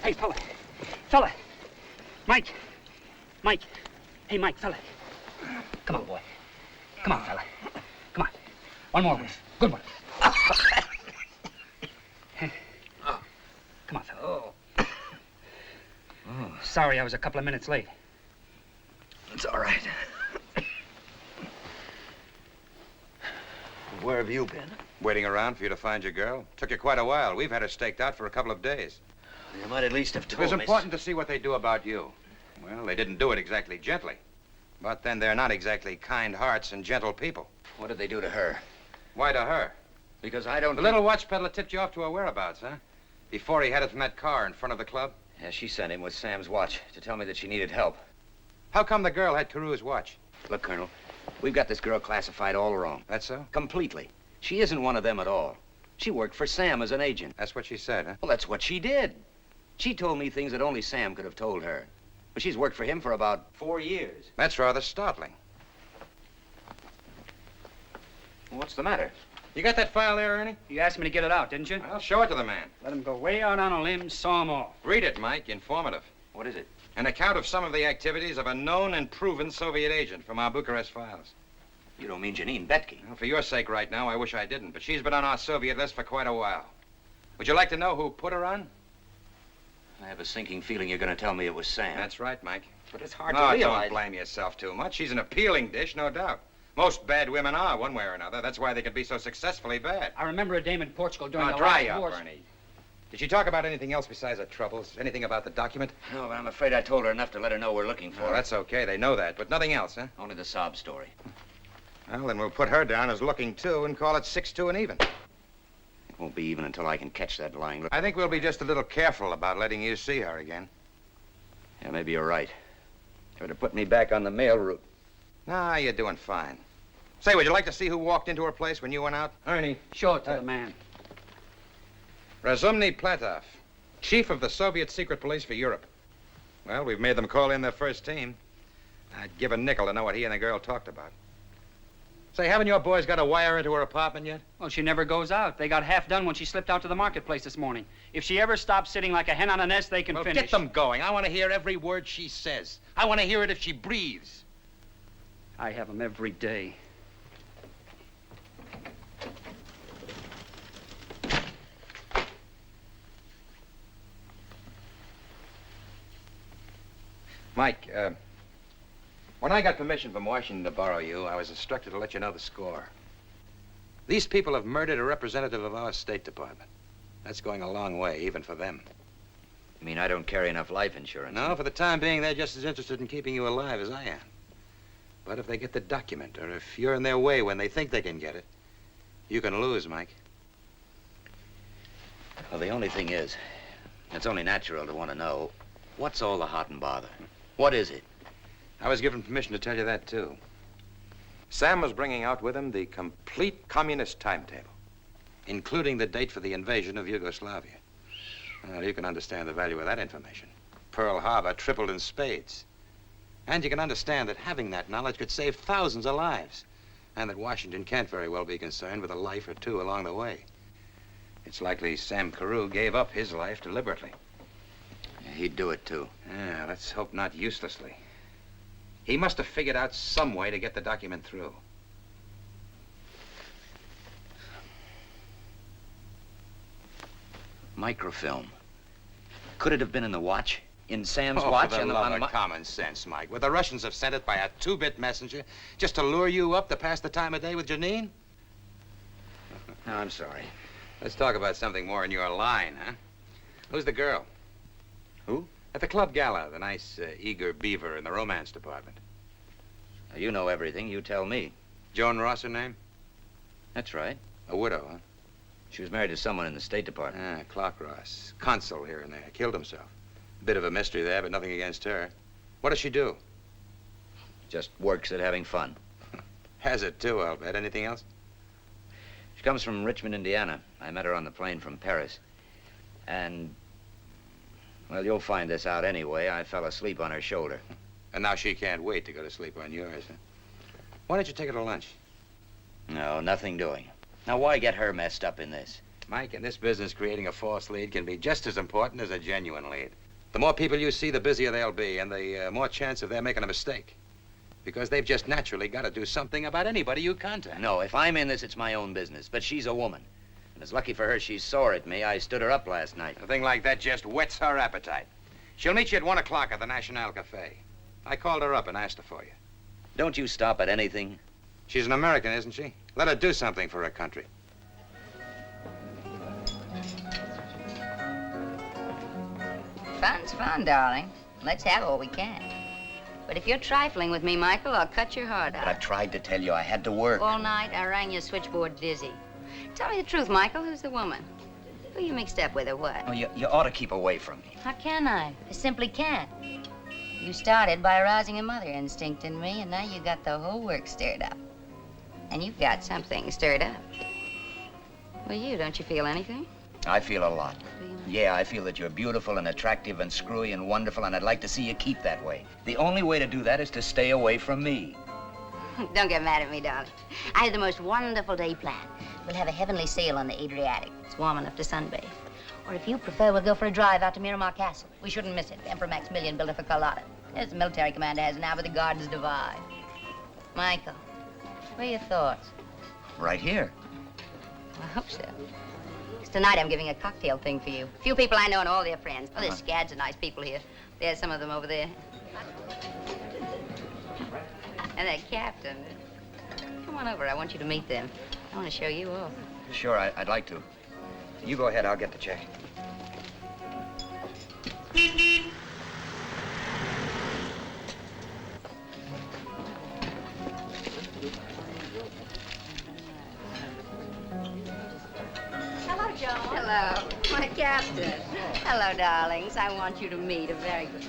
Hey, fella. Mike. Hey, Mike, fella. Come on, boy. Come on, fella. Come on. One more, please. Good one. Come on, fella. Sorry I was a couple of minutes late. It's all right. Where have you been? Waiting around for you to find your girl. Took you quite a while. We've had her staked out for a couple of days. You might at least have It told was me. important to see what they do about you. Well, they didn't do it exactly gently. But then they're not exactly kind hearts and gentle people. What did they do to her? Why to her? Because I don't... The little watch peddler tipped you off to her whereabouts, huh? Before he headed from that car in front of the club? Yeah, she sent him with Sam's watch to tell me that she needed help. How come the girl had Carew's watch? Look, Colonel, we've got this girl classified all wrong. That's so? Completely. She isn't one of them at all. She worked for Sam as an agent. That's what she said, huh? Well, that's what she did. She told me things that only Sam could have told her. But she's worked for him for about 4 years. That's rather startling. What's the matter? You got that file there, Ernie? You asked me to get it out, didn't you? Well, show it to the man. Let him go way out on a limb, saw him off. Read it, Mike. Informative. What is it? An account of some of the activities of a known and proven Soviet agent from our Bucharest files. You don't mean Janine Betke? Well, for your sake right now, I wish I didn't, but she's been on our Soviet list for quite a while. Would you like to know who put her on? I have a sinking feeling you're going to tell me it was Sam. That's right, Mike. But it's hard No, to realize. don't blame yourself too much. She's an appealing dish, no doubt. Most bad women are, one way or another. That's why they can be so successfully bad. I remember a dame in Portugal during Now, the dry last up, war. Ernie. Did she talk about anything else besides her troubles? Anything about the document? No, but I'm afraid I told her enough to let her know we're looking for Oh, her. that's okay. They know that, but nothing else, huh? Only the sob story. Well, then we'll put her down as looking, too, and call it 6-2 and even. It won't be even until I can catch that lying look. I think we'll be just a little careful about letting you see her again. Yeah, maybe you're right. Could have put me back on the mail route. Nah, you're doing fine. Say, would you like to see who walked into her place when you went out? Ernie, show it to the man. Razumny Platov, chief of the Soviet secret police for Europe. Well, we've made them call in their first team. I'd give a nickel to know what he and the girl talked about. Say, haven't your boys got a wire into her apartment yet? Well, she never goes out. They got half done when she slipped out to the marketplace this morning. If she ever stops sitting like a hen on a nest, they can Well, finish. get them going. I want to hear every word she says. I want to hear it if she breathes. I have them every day. Mike, when I got permission from Washington to borrow you, I was instructed to let you know the score. These people have murdered a representative of our State Department. That's going a long way, even for them. You mean I don't carry enough life insurance? No, for the time being, they're just as interested in keeping you alive as I am. But if they get the document, or if you're in their way when they think they can get it, you can lose, Mike. Well, the only thing is, it's only natural to want to know, what's all the hot and bother? What is it? I was given permission to tell you that, too. Sam was bringing out with him the complete communist timetable, including the date for the invasion of Yugoslavia. Well, you can understand the value of that information. Pearl Harbor tripled in spades. And you can understand that having that knowledge could save thousands of lives, and that Washington can't very well be concerned with a life or two along the way. It's likely Sam Carew gave up his life deliberately. He'd do it, too. Yeah, let's hope not uselessly. He must have figured out some way to get the document through. Microfilm. Could it have been in the watch? In Sam's Oh, watch? for the and love on of common sense, Mike. Would the Russians have sent it by a 2-bit messenger just to lure you up to pass the time of day with Janine? No, I'm sorry. Let's talk about something more in your line, huh? Who's the girl? Who? At the club gala, the nice, eager beaver in the romance department. Now, you know everything. You tell me. Joan Ross, her name? That's right. A widow, huh? She was married to someone in the State Department. Ah, Clark Ross. Consul here and there. Killed himself. A bit of a mystery there, but nothing against her. What does she do? Just works at having fun. Has it, too, I'll bet. Anything else? She comes from Richmond, Indiana. I met her on the plane from Paris. And, well, you'll find this out anyway. I fell asleep on her shoulder. And now she can't wait to go to sleep on yours, huh? Why don't you take her to lunch? No, nothing doing. Now, why get her messed up in this? Mike, in this business, creating a false lead can be just as important as a genuine lead. The more people you see, the busier they'll be, and the more chance of their making a mistake. Because they've just naturally got to do something about anybody you contact. No, if I'm in this, it's my own business. But she's a woman. And it's lucky for her she's sore at me. I stood her up last night. A thing like that just whets her appetite. She'll meet you at 1 o'clock at the National Cafe. I called her up and asked her for you. Don't you stop at anything? She's an American, isn't she? Let her do something for her country. Fun's fun, darling. Let's have all we can. But if you're trifling with me, Michael, I'll cut your heart out. But I've tried to tell you I had to work. All night, I rang your switchboard dizzy. Tell me the truth, Michael. Who's the woman? Who you mixed up with or what? Oh, you ought to keep away from me. How can I? I simply can't. You started by arousing a mother instinct in me, and now you got the whole work stirred up. And you've got something stirred up. Well, don't you feel anything? I feel a lot. Yeah, I feel that you're beautiful and attractive and screwy and wonderful, and I'd like to see you keep that way. The only way to do that is to stay away from me. Don't get mad at me, darling. I had the most wonderful day planned. We'll have a heavenly sail on the Adriatic. It's warm enough to sunbathe. Or if you prefer, we'll go for a drive out to Miramar Castle. We shouldn't miss it. Emperor Maximilian built it for Carlotta. There's the military commander has now, but the gardens divide. Michael, what are your thoughts? Right here. I hope so. 'Cause tonight I'm giving a cocktail thing for you. A few people I know and all their friends. Oh, there's scads of nice people here. There's some of them over there. And that captain. Come on over. I want you to meet them. I want to show you off. Sure, I'd like to. You go ahead. I'll get the check. Captain. Hello, darlings. I want you to meet a very good...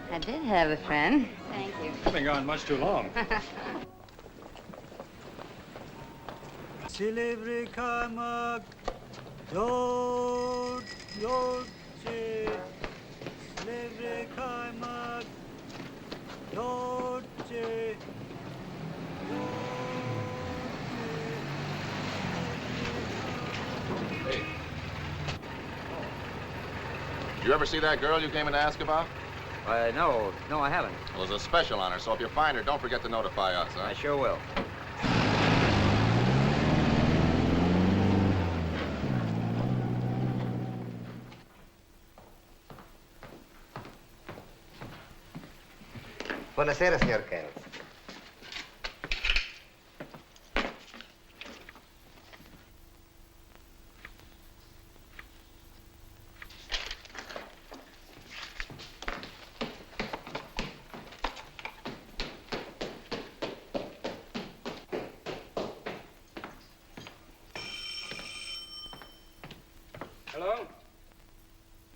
I did have a friend. Thank you. Been gone much too long. Silivri kaymak, yoğurt, yoğurtçı. Silivri kaymak, yoğurtçı. Hey. Did you ever see that girl you came in to ask about? No, I haven't. Well, there's a special on her, so if you find her, don't forget to notify us, huh? I sure will. Buonasera, signor Kells. Hello?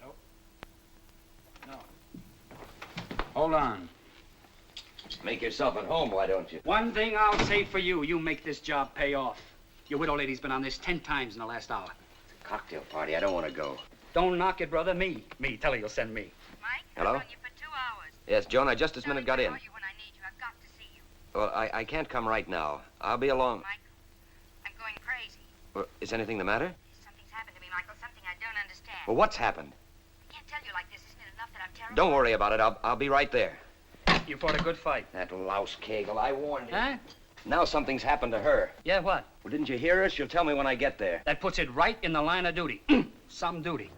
No. No. Hold on. Make yourself at home, why don't you? One thing I'll say for you, you make this job pay off. Your widow lady's been on this 10 times in the last hour. Cocktail party, I don't want to go. Don't knock it, brother. Me. Tell her you'll send me. Hello? Yes, Joan, I just this minute got in. Well, I can't come right now. I'll be along. I'm going crazy. Well, is anything the matter? Something's happened to me, Michael. Something I don't understand. Well, what's happened? I can't tell you like this. Isn't it enough that I'm terrible? Don't worry about it. I'll be right there. You fought a good fight. That louse Kegel, I warned you. Huh? Now something's happened to her. Yeah, what? Well, didn't you hear her? She'll tell me when I get there. That puts it right in the line of duty. Some duty.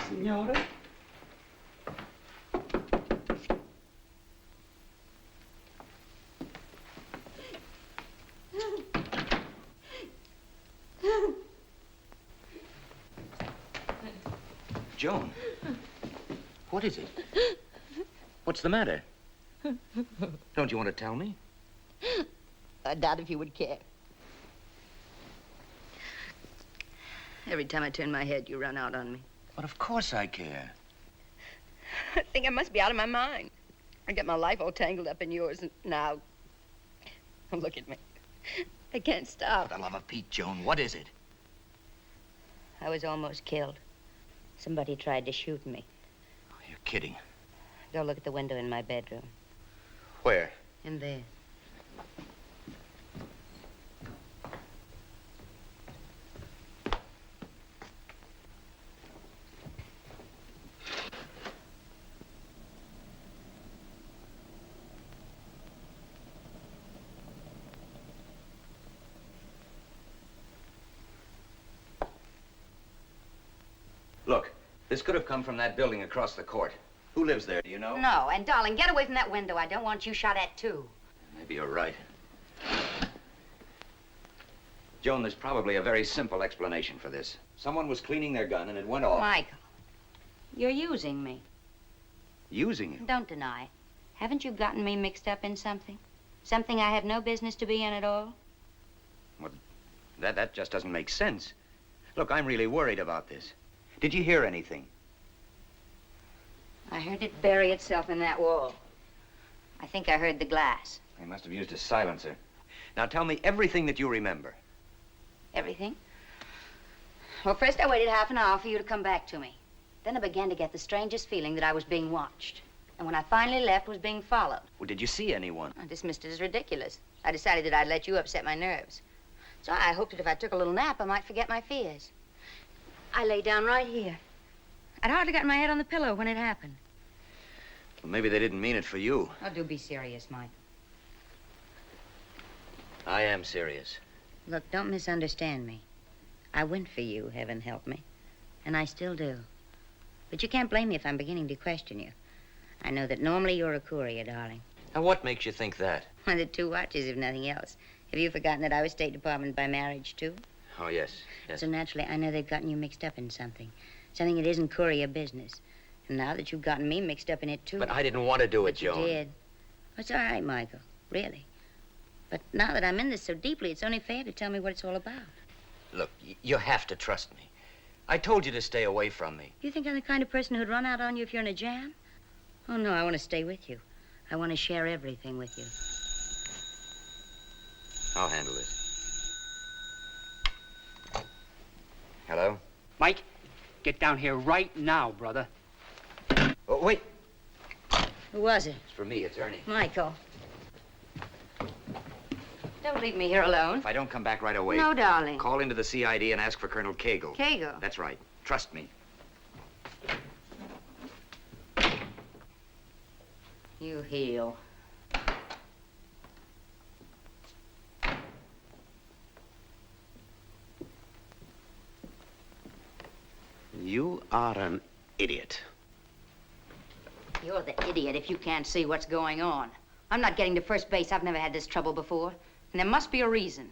Signore? Joan, what is it? What's the matter? Don't you want to tell me? I doubt if you would care. Every time I turn my head, you run out on me. But of course I care. I think I must be out of my mind. I got my life all tangled up in yours, and now... Oh, look at me. I can't stop. For the love of Pete, Joan, what is it? I was almost killed. Somebody tried to shoot me. Oh, you're kidding. Go look at the window in my bedroom. Where? In there. Look, this could have come from that building across the court. Who lives there, do you know? No, and darling, get away from that window. I don't want you shot at, too. Maybe you're right. Joan, there's probably a very simple explanation for this. Someone was cleaning their gun and it went off. Michael, you're using me. Using you? Don't deny it. Haven't you gotten me mixed up in something? Something I have no business to be in at all? Well, that just doesn't make sense. Look, I'm really worried about this. Did you hear anything? I heard it bury itself in that wall. I think I heard the glass. They must have used a silencer. Now tell me everything that you remember. Everything? Well, first I waited half an hour for you to come back to me. Then I began to get the strangest feeling that I was being watched. And when I finally left, was being followed. Well, did you see anyone? I dismissed it as ridiculous. I decided that I'd let you upset my nerves. So I hoped that if I took a little nap, I might forget my fears. I lay down right here. I'd hardly got my head on the pillow when it happened. Well, maybe they didn't mean it for you. Oh, do be serious, Mike. I am serious. Look, don't misunderstand me. I went for you, heaven help me. And I still do. But you can't blame me if I'm beginning to question you. I know that normally you're a courier, darling. Now, what makes you think that? Well, the 2 watches, if nothing else. Have you forgotten that I was State Department by marriage, too? Oh, yes, yes. So naturally, I know they've gotten you mixed up in something. Something that isn't courier business. And now that you've gotten me mixed up in it, too. But I didn't want to do it, Joan. You did. It's all right, Michael. Really. But now that I'm in this so deeply, it's only fair to tell me what it's all about. Look, you have to trust me. I told you to stay away from me. You think I'm the kind of person who'd run out on you if you're in a jam? Oh, no, I want to stay with you. I want to share everything with you. I'll handle this. Hello? Mike, get down here right now, brother. Oh, wait. Who was it? It's for me. It's Ernie. Michael. Don't leave me here alone. If I don't come back right away... No, darling. Call into the CID and ask for Colonel Cagle. Cagle? That's right. Trust me. You heal. You are an idiot. You're the idiot if you can't see what's going on. I'm not getting to first base. I've never had this trouble before. And there must be a reason.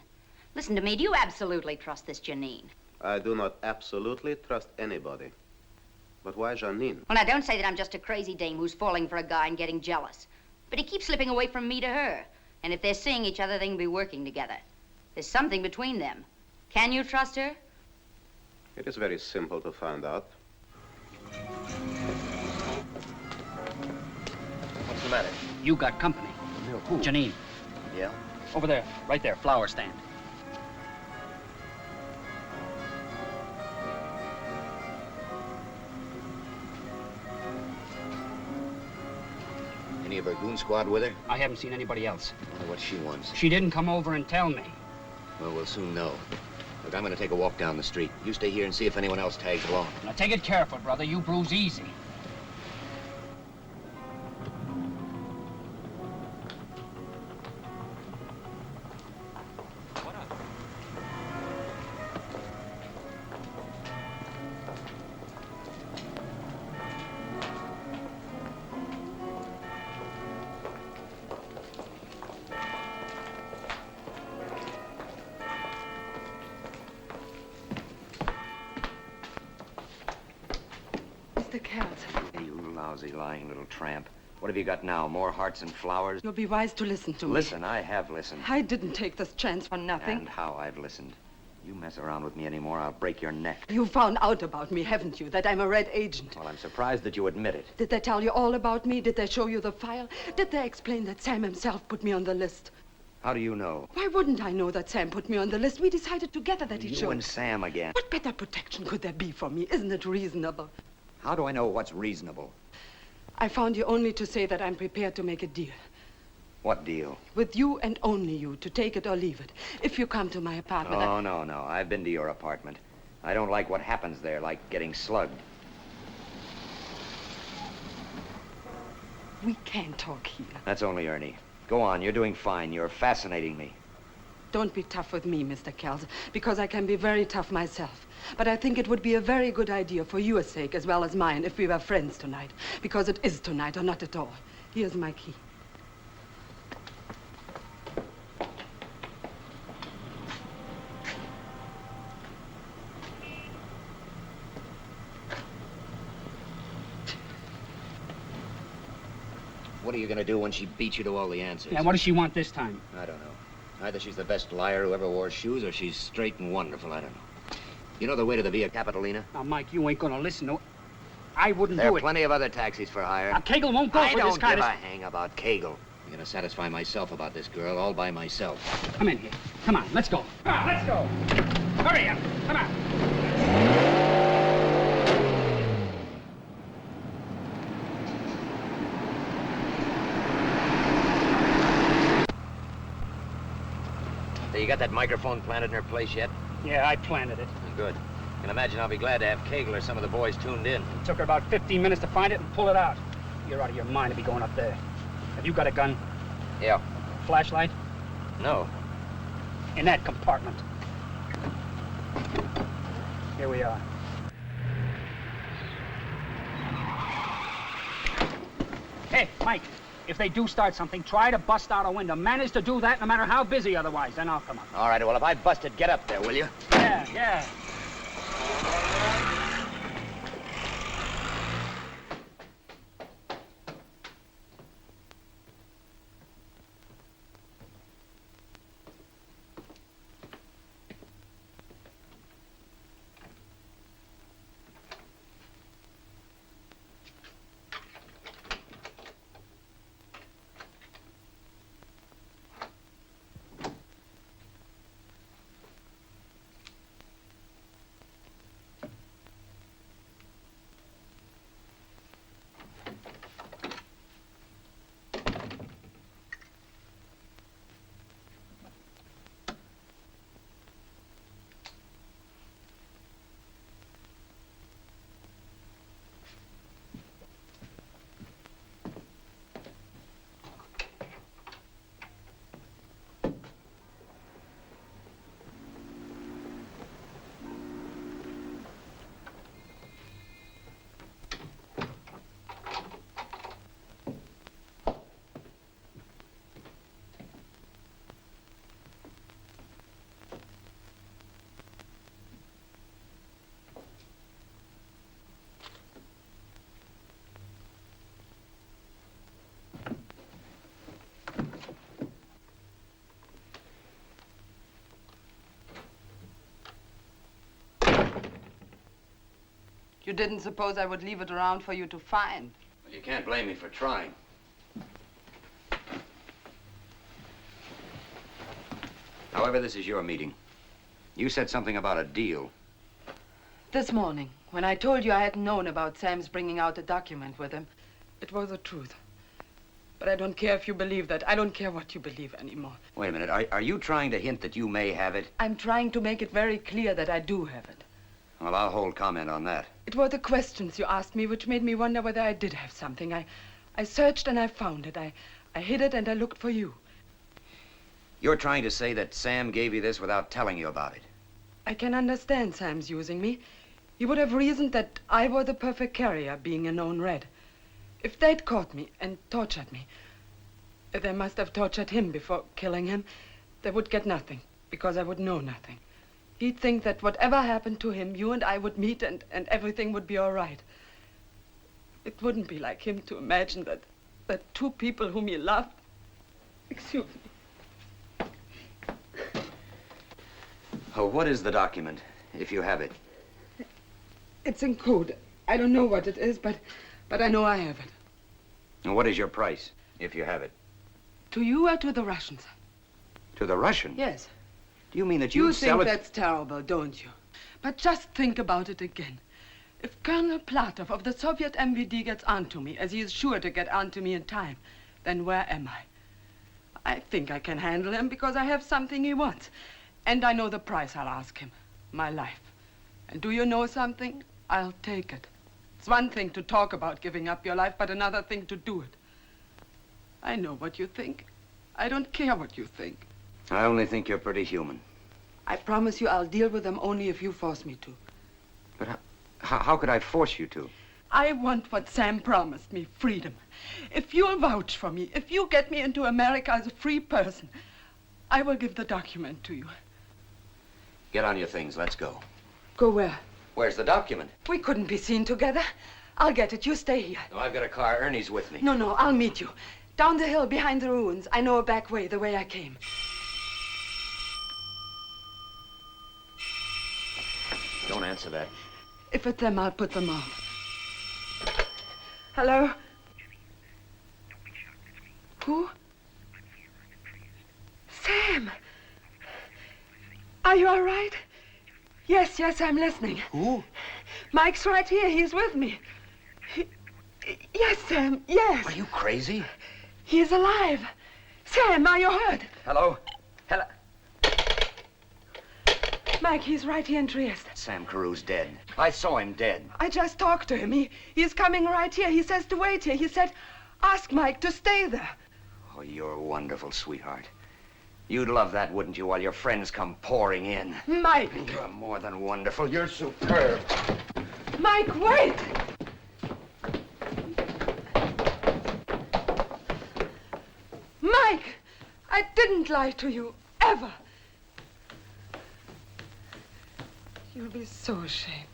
Listen to me. Do you absolutely trust this Janine? I do not absolutely trust anybody. But why Janine? Well, now, don't say that I'm just a crazy dame who's falling for a guy and getting jealous. But he keeps slipping away from me to her. And if they're seeing each other, they can be working together. There's something between them. Can you trust her? It is very simple to find out. What's the matter? You got company. No, who? Janine. Yeah? Over there, right there, flower stand. Any of her goon squad with her? I haven't seen anybody else. I wonder what she wants. She didn't come over and tell me. Well, we'll soon know. Look, I'm going to take a walk down the street. You stay here and see if anyone else tags along. Now, take it careful, brother. You bruise easy. Mr. Kells. You lousy, lying little tramp. What have you got now? More hearts and flowers? You'll be wise to listen to me. Listen, I have listened. I didn't take this chance for nothing. And how I've listened. You mess around with me anymore, I'll break your neck. You found out about me, haven't you? That I'm a red agent. Well, I'm surprised that you admit it. Did they tell you all about me? Did they show you the file? Did they explain that Sam himself put me on the list? How do you know? Why wouldn't I know that Sam put me on the list? We decided together that he should. You and Sam again. What better protection could there be for me? Isn't it reasonable? How do I know what's reasonable? I found you only to say that I'm prepared to make a deal. What deal? With you and only you, to take it or leave it. If you come to my apartment, Oh, no. I've been to your apartment. I don't like what happens there, like getting slugged. We can't talk here. That's only Ernie. Go on, you're doing fine. You're fascinating me. Don't be tough with me, Mr. Kells, because I can be very tough myself. But I think it would be a very good idea for your sake as well as mine if we were friends tonight. Because it is tonight or not at all. Here's my key. What are you going to do when she beats you to all the answers? Yeah, what does she want this time? I don't know. Either she's the best liar who ever wore shoes, or she's straight and wonderful. I don't know. You know the way to the Via Capitolina? Now, Mike, you ain't gonna listen to it. I wouldn't There do are it. plenty of other taxis for hire. Cagle won't go I for don't this kind give of... a hang about Cagle. I'm going to satisfy myself about this girl all by myself. Come in here. Come on, let's go. Come on, let's go. Hurry up. Come on. So you got that microphone planted in her place yet? Yeah, I planted it. Good. I can imagine I'll be glad to have Cagle or some of the boys tuned in. It took her about 15 minutes to find it and pull it out. You're out of your mind to be going up there. Have you got a gun? Yeah. Flashlight? No. In that compartment. Here we are. Hey, Mike, if they do start something, try to bust out a window. Manage to do that no matter how busy otherwise, then I'll come up. All right, well, if I bust it, get up there, will you? Yeah. You didn't suppose I would leave it around for you to find. Well, you can't blame me for trying. However, this is your meeting. You said something about a deal. This morning, when I told you I hadn't known about Sam's bringing out a document with him, it was the truth. But I don't care if you believe that. I don't care what you believe anymore. Wait a minute. Are you trying to hint that you may have it? I'm trying to make it very clear that I do have it. Well, I'll hold comment on that. It were the questions you asked me which made me wonder whether I did have something. I searched and I found it. I hid it and I looked for you. You're trying to say that Sam gave you this without telling you about it? I can understand Sam's using me. He would have reasoned that I were the perfect carrier, being a known red. If they'd caught me and tortured me, they must have tortured him before killing him. They would get nothing, because I would know nothing. He'd think that whatever happened to him, you and I would meet and everything would be all right. It wouldn't be like him to imagine that two people whom he loved... Excuse me. Oh, what is the document, if you have it? It's in code. I don't know what it is, but I know I have it. And what is your price, if you have it? To you or to the Russians? To the Russian? Yes. Do you mean that You you'd sell think it? that's terrible, don't you? But just think about it again. If Colonel Platov of the Soviet MVD gets onto me, as he is sure to get onto me in time, then where am I? I think I can handle him because I have something he wants. And I know the price I'll ask him. My life. And do you know something? I'll take it. It's one thing to talk about giving up your life, but another thing to do it. I know what you think. I don't care what you think. I only think you're pretty human. I promise you I'll deal with them only if you force me to. But how could I force you to? I want what Sam promised me, freedom. If you'll vouch for me, if you get me into America as a free person, I will give the document to you. Get on your things. Let's go. Go where? Where's the document? We couldn't be seen together. I'll get it. You stay here. No, I've got a car. Ernie's with me. No, I'll meet you. Down the hill behind the ruins. I know a back way, the way I came. Don't answer that. If it's them, I'll put them on. Hello? Who? Sam! Are you all right? Yes, I'm listening. Who? Mike's right here. He's with me. Yes, Sam, yes. Are you crazy? He is alive. Sam, are you hurt? Hello? Hello? Mike, he's right here in Trieste. Sam Carew's dead. I saw him dead. I just talked to him. He's coming right here. He says to wait here. He said, ask Mike to stay there. Oh, you're wonderful, sweetheart. You'd love that, wouldn't you, while your friends come pouring in? Mike! You're more than wonderful. You're superb. Mike, wait! Mike! I didn't lie to you, ever. You'll be so ashamed.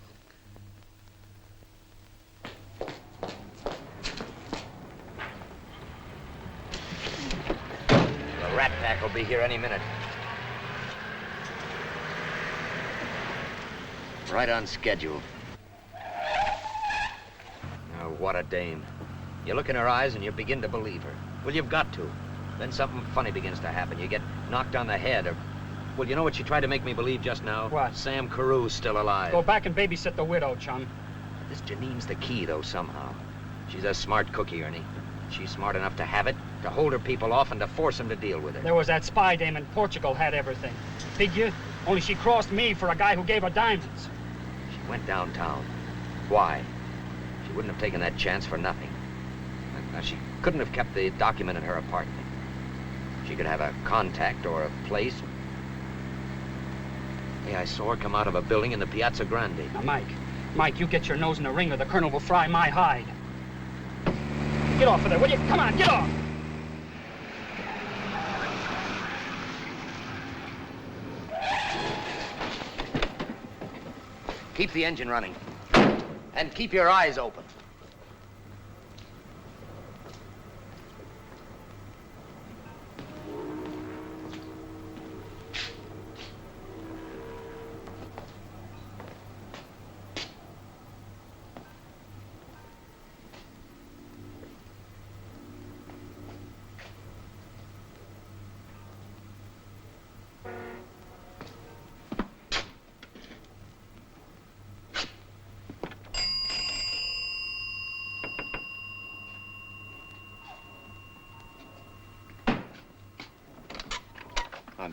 The Rat Pack will be here any minute. Right on schedule. Oh, what a dame. You look in her eyes and you begin to believe her. Well, you've got to. Then something funny begins to happen. You get knocked on the head or... Well, you know what she tried to make me believe just now? What? Sam Carew's still alive. Go back and babysit the widow, chum. This Janine's the key, though, somehow. She's a smart cookie, Ernie. She's smart enough to have it, to hold her people off, and to force them to deal with her. There was that spy dame in Portugal had everything. Figure? Only she crossed me for a guy who gave her diamonds. She went downtown. Why? She wouldn't have taken that chance for nothing. Now, she couldn't have kept the document in her apartment. She could have a contact or a place. Hey, I saw her come out of a building in the Piazza Grande. Now, Mike, you get your nose in the ring or the colonel will fry my hide. Get off of there, will you? Come on, get off! Keep the engine running. And keep your eyes open.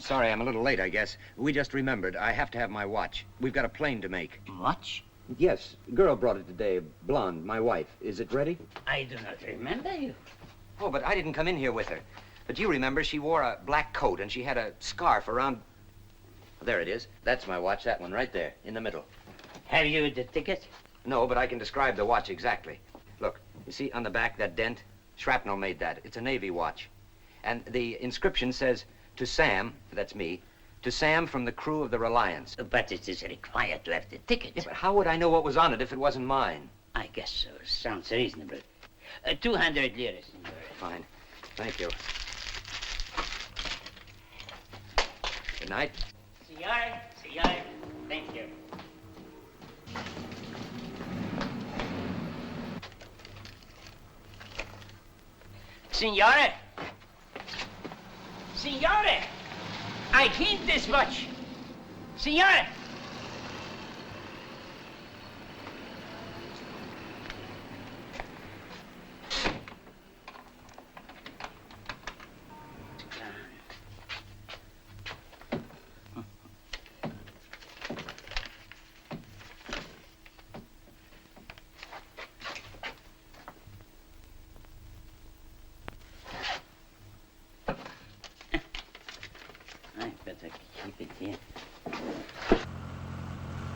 sorry I'm a little late, I guess. We just remembered. I have to have my watch. We've got a plane to make. Watch? Yes. Girl brought it today. Blonde, my wife. Is it ready? I do not remember you. Oh, but I didn't come in here with her. But you remember, she wore a black coat and she had a scarf around... There it is. That's my watch, that one right there, in the middle. Have you the ticket? No, but I can describe the watch exactly. Look, you see on the back, that dent? Shrapnel made that. It's a Navy watch. And the inscription says, to Sam, that's me, to Sam from the crew of the Reliance. But it is required to have the ticket. Yeah, but how would I know what was on it if it wasn't mine? I guess so. Sounds reasonable. 200 lira, senor. Fine. Thank you. Good night. Senor. Thank you. Signore! Signore! I need this watch. Signore!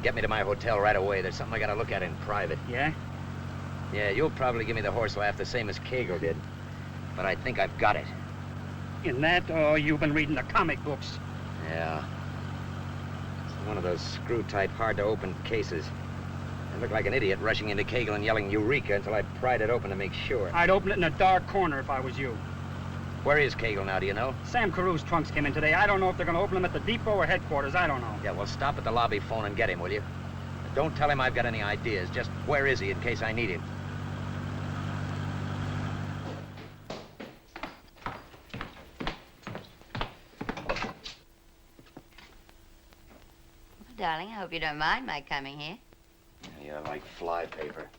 Get me to my hotel right away. There's something I gotta look at in private. Yeah? Yeah, you'll probably give me the horse laugh the same as Kegel did. But I think I've got it. In that, or you've been reading the comic books? Yeah. It's one of those screw-type, hard-to-open cases. I looked like an idiot rushing into Kegel and yelling Eureka until I pried it open to make sure. I'd open it in a dark corner if I was you. Where is Kegel now, do you know? Sam Carew's trunks came in today. I don't know if they're going to open them at the depot or headquarters. I don't know. Yeah, well, stop at the lobby phone and get him, will you? Don't tell him I've got any ideas. Just where is he in case I need him? Well, darling, I hope you don't mind my coming here. Yeah, like fly paper.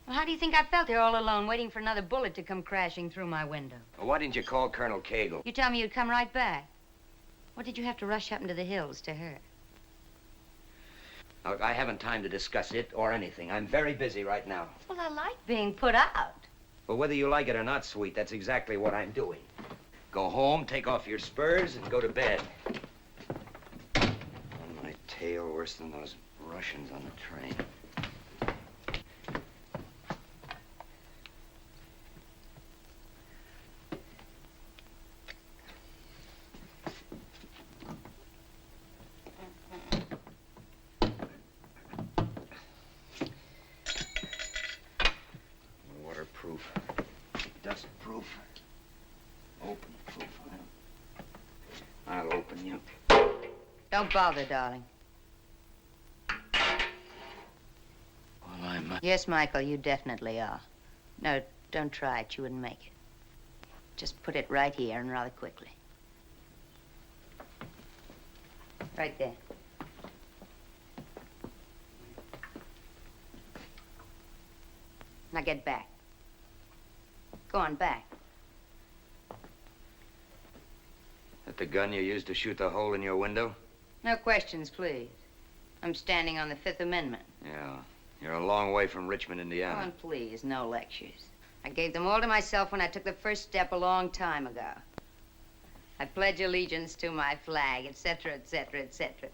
Well, how do you think I felt here all alone, waiting for another bullet to come crashing through my window? Well, why didn't you call Colonel Kegel? You tell me you'd come right back. What did you have to rush up into the hills to her? Now, look, I haven't time to discuss it or anything. I'm very busy right now. Well, I like being put out. Well, whether you like it or not, sweet, that's exactly what I'm doing. Go home, take off your spurs, and go to bed. On my tail, worse than those Russians on the train. Waterproof, dustproof, open-proof. I'll open you. Don't bother, darling. Well, I'm... Yes, Michael, you definitely are. No, don't try it. You wouldn't make it. Just put it right here and rather quickly. Right there. Now get back. Go on, back. That the gun you used to shoot the hole in your window? No questions, please. I'm standing on the Fifth Amendment. Yeah. You're a long way from Richmond, Go Indiana. on, please. No lectures. I gave them all to myself when I took the first step a long time ago. I pledge allegiance to my flag, etc., etc., etc.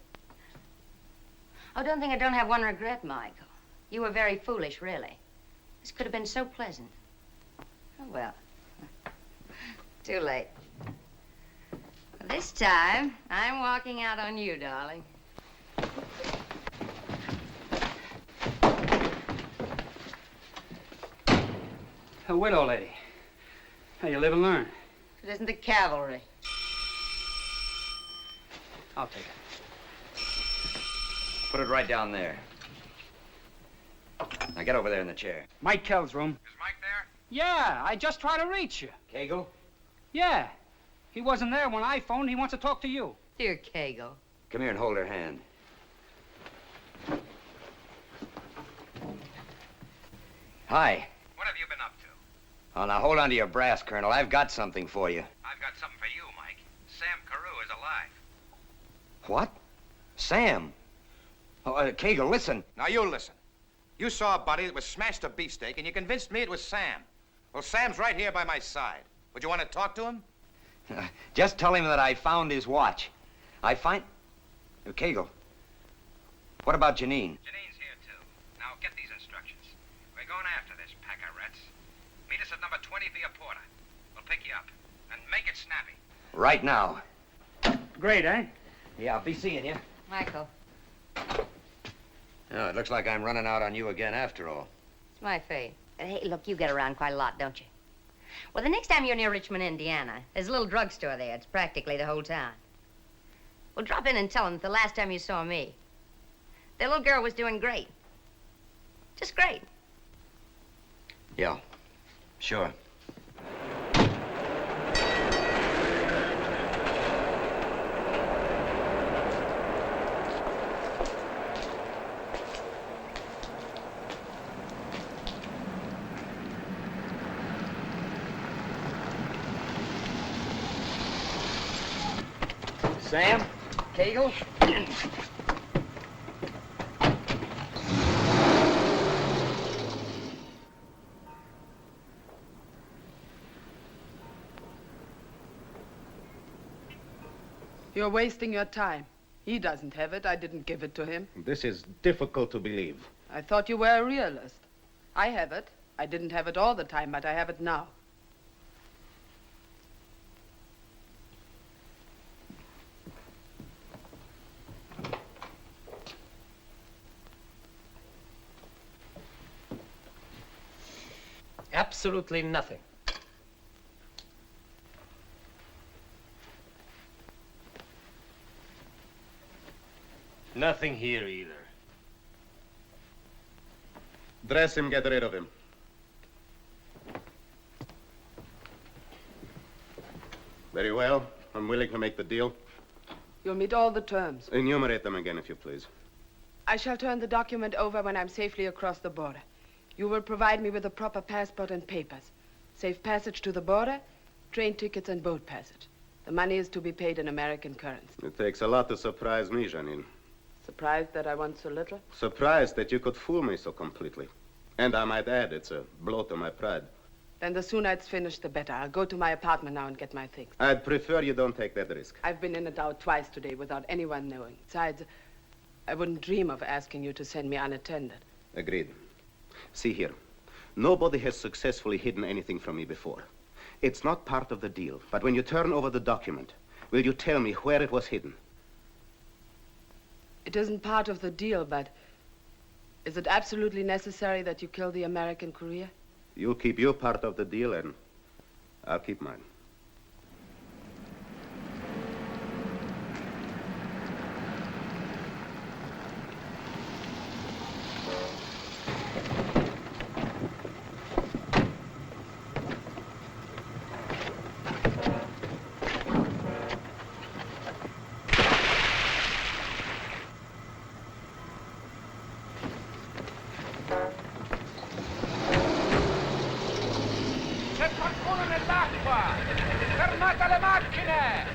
Oh, don't think I don't have one regret, Michael. You were very foolish, really. This could have been so pleasant. Oh, well. Too late. This time, I'm walking out on you, darling. A widow lady. Hey, you live and learn. It isn't the cavalry. I'll take it. Put it right down there. Now get over there in the chair. Mike Kell's room. Is Mike there? Yeah, I just tried to reach you. Kegel? Yeah. He wasn't there when I phoned. He wants to talk to you. Dear Kegel. Come here and hold her hand. Hi. What have you been up to? Oh, now hold on to your brass, Colonel. I've got something for you. I've got something for you, Mike. Sam Carew is alive. What? Sam? Oh, Kegel, listen. Now, you listen. You saw a body that was smashed to beefsteak, and you convinced me it was Sam. Well, Sam's right here by my side. Would you want to talk to him? Just tell him that I found his watch. Kegel, what about Janine? Janine's here, too. Now, get these instructions. We're going after this pack of rats. Meet us at number 20 Via Porta. We'll pick you up. And make it snappy. Right now. Great, eh? Yeah, I'll be seeing you. Michael, Oh, it looks like I'm running out on you again after all. it's my fate. Hey, look, you get around quite a lot, don't you? Well, the next time you're near Richmond, Indiana, there's a little drugstore there. It's practically the whole town. Well, drop in and tell them that the last time you saw me, their little girl was doing great. Just great. Yeah, sure. Sam? Kegel? You're wasting your time. He doesn't have it. I didn't give it to him. This is difficult to believe. I thought you were a realist. I have it. I didn't have it all the time, but I have it now. Absolutely nothing. Nothing here either. Dress him, get rid of him. Very well. I'm willing to make the deal. You'll meet all the terms. Enumerate them again, if you please. I shall turn the document over when I'm safely across the border. You will provide me with a proper passport and papers. Safe passage to the border, train tickets and boat passage. The money is to be paid in American currency. It takes a lot to surprise me, Janine. Surprised that I want so little? Surprised that you could fool me so completely. And I might add, it's a blow to my pride. Then the sooner it's finished, the better. I'll go to my apartment now and get my things. I'd prefer you don't take that risk. I've been in and out twice today without anyone knowing. Besides, I wouldn't dream of asking you to send me unattended. Agreed. See here. Nobody has successfully hidden anything from me before. It's not part of the deal, but when you turn over the document, will you tell me where it was hidden? It isn't part of the deal, but is it absolutely necessary that you kill the American Courier? You'll keep your part of the deal, and I'll keep mine. C'è qualcuno nell'acqua! Fermate le macchine!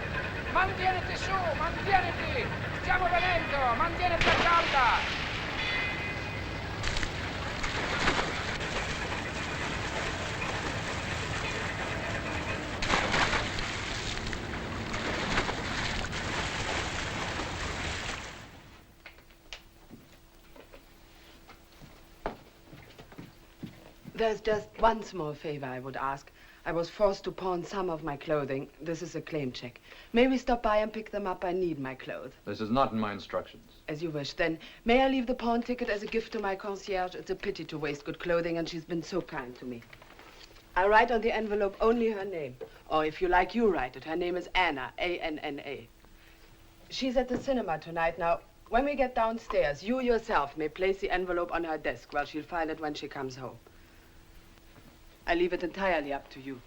Mantieniti su, mantieniti! Stiamo venendo, mantieniti a galla! There's just one small favor I would ask. I was forced to pawn some of my clothing. This is a claim check. May we stop by and pick them up? I need my clothes. This is not in my instructions. As you wish. Then, may I leave the pawn ticket as a gift to my concierge? It's a pity to waste good clothing, and she's been so kind to me. I'll write on the envelope only her name. Or if you like, you write it. Her name is Anna, A-N-N-A. She's at the cinema tonight. Now, when we get downstairs, you yourself may place the envelope on her desk while she'll find it when she comes home. I leave it entirely up to you.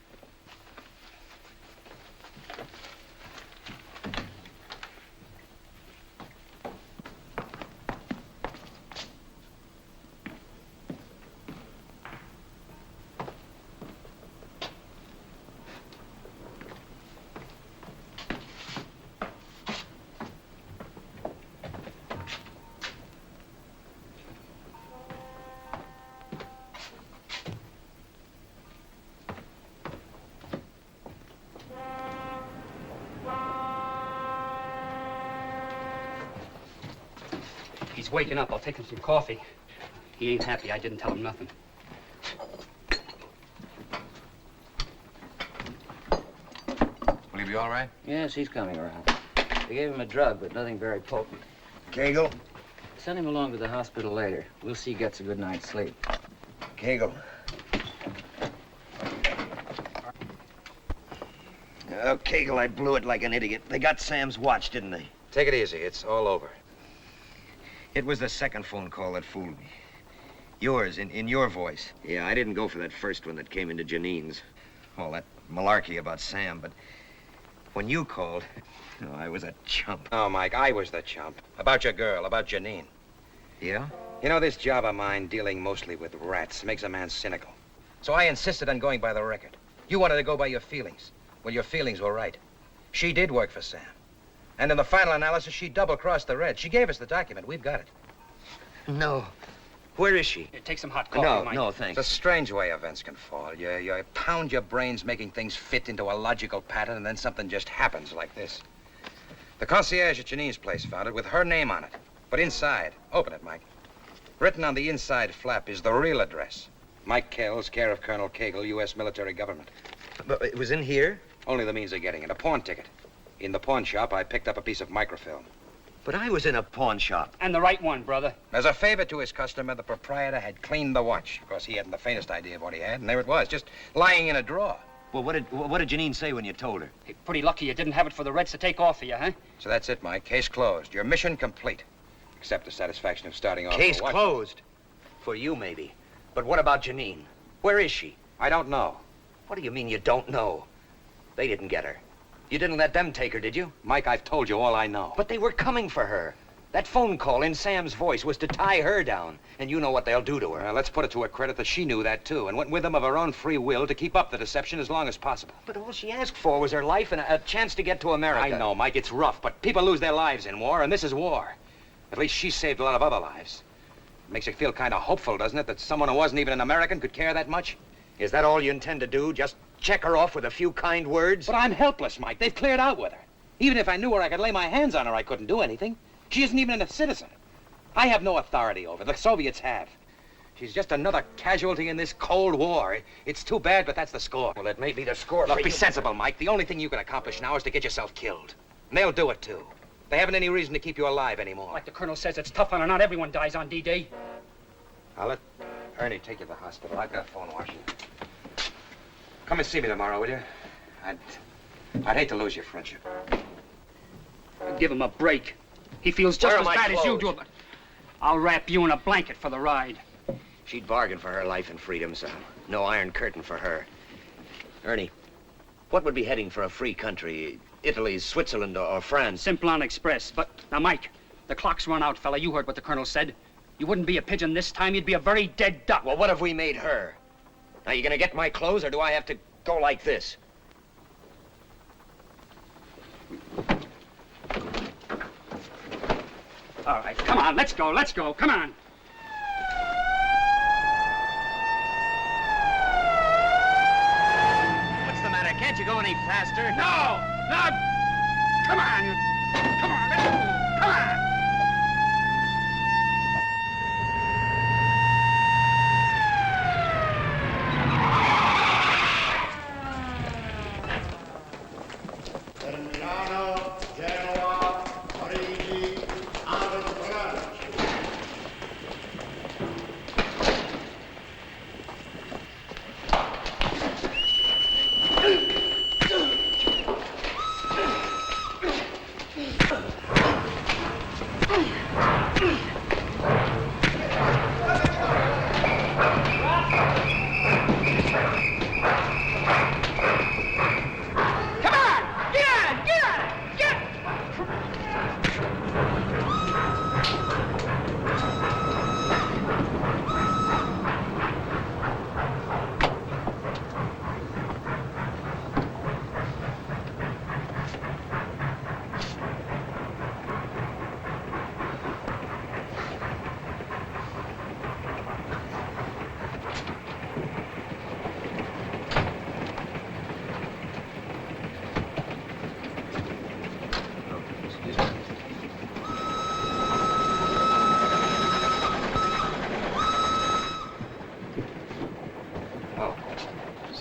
He's waking up. I'll take him some coffee. He ain't happy. I didn't tell him nothing. Will he be all right? Yes, he's coming around. They gave him a drug, but nothing very potent. Kegel? Send him along to the hospital later. We'll see he gets a good night's sleep. Kegel. Oh, Kegel, I blew it like an idiot. They got Sam's watch, didn't they? Take it easy. It's all over. It was the second phone call that fooled me. Yours, in your voice. Yeah, I didn't go for that first one that came into Janine's. All that malarkey about Sam, but when you called, oh, I was a chump. Oh, Mike, I was the chump. About your girl, about Janine. Yeah? You know, this job of mine, dealing mostly with rats, makes a man cynical. So I insisted on going by the record. You wanted to go by your feelings. Well, your feelings were right. She did work for Sam. And in the final analysis, she double-crossed the Reds. She gave us the document. We've got it. No. Where is she? Here, take some hot coffee, Mike. No, thanks. It's a strange way events can fall. You pound your brains making things fit into a logical pattern, and then something just happens like this. The concierge at Janine's place found it with her name on it. But inside, open it, Mike. Written on the inside flap is the real address. Mike Kells, care of Colonel Cagle, U.S. military government. But it was in here? Only the means of getting it. A pawn ticket. In the pawn shop, I picked up a piece of microfilm. But I was in a pawn shop. And the right one, brother. As a favor to his customer, the proprietor had cleaned the watch. Of course, he hadn't the faintest idea of what he had, and there it was, just lying in a drawer. Well, what did Janine say when you told her? Hey, pretty lucky you didn't have it for the Reds to take off of you, huh? So that's it, Mike. Case closed. Your mission complete. Except the satisfaction of starting off. Case closed? For you, maybe. But what about Janine? Where is she? I don't know. What do you mean you don't know? They didn't get her. You didn't let them take her, did you? Mike, I've told you all I know. But they were coming for her. That phone call in Sam's voice was to tie her down. And you know what they'll do to her. Let's put it to her credit that she knew that, too, and went with them of her own free will to keep up the deception as long as possible. But all she asked for was her life and a chance to get to America. I know, Mike, it's rough, but people lose their lives in war, and this is war. At least she saved a lot of other lives. It makes you feel kind of hopeful, doesn't it, that someone who wasn't even an American could care that much? Is that all you intend to do? Just check her off with a few kind words? But I'm helpless, Mike. They've cleared out with her. Even if I knew where I could lay my hands on her, I couldn't do anything. She isn't even a citizen. I have no authority over her. The Soviets have. She's just another casualty in this Cold War. It's too bad, but that's the score. Well, that may be the score. Look, be sensible, Mike. The only thing you can accomplish now is to get yourself killed. And they'll do it, too. They haven't any reason to keep you alive anymore. Like the colonel says, it's tough on her. Not everyone dies on D-Day. I'll let Ernie take you to the hospital. I've got a phone washing. Come and see me tomorrow, will you? I'd hate to lose your friendship. Give him a break. He feels just as bad as you do, but I'll wrap you in a blanket for the ride. She'd bargain for her life and freedom, Sam. No iron curtain for her. Ernie, what would be heading for a free country? Italy, Switzerland, or France? Simplon Express. But, now, Mike, the clock's run out, fella. You heard what the colonel said. You wouldn't be a pigeon this time. You'd be a very dead duck. Well, what have we made her? Now, you gonna get my clothes, or do I have to go like this? All right, come on, let's go, come on. What's the matter? Can't you go any faster? No! Come on, let's go, come on! Milano, Genoa, Parigi, Salzburg.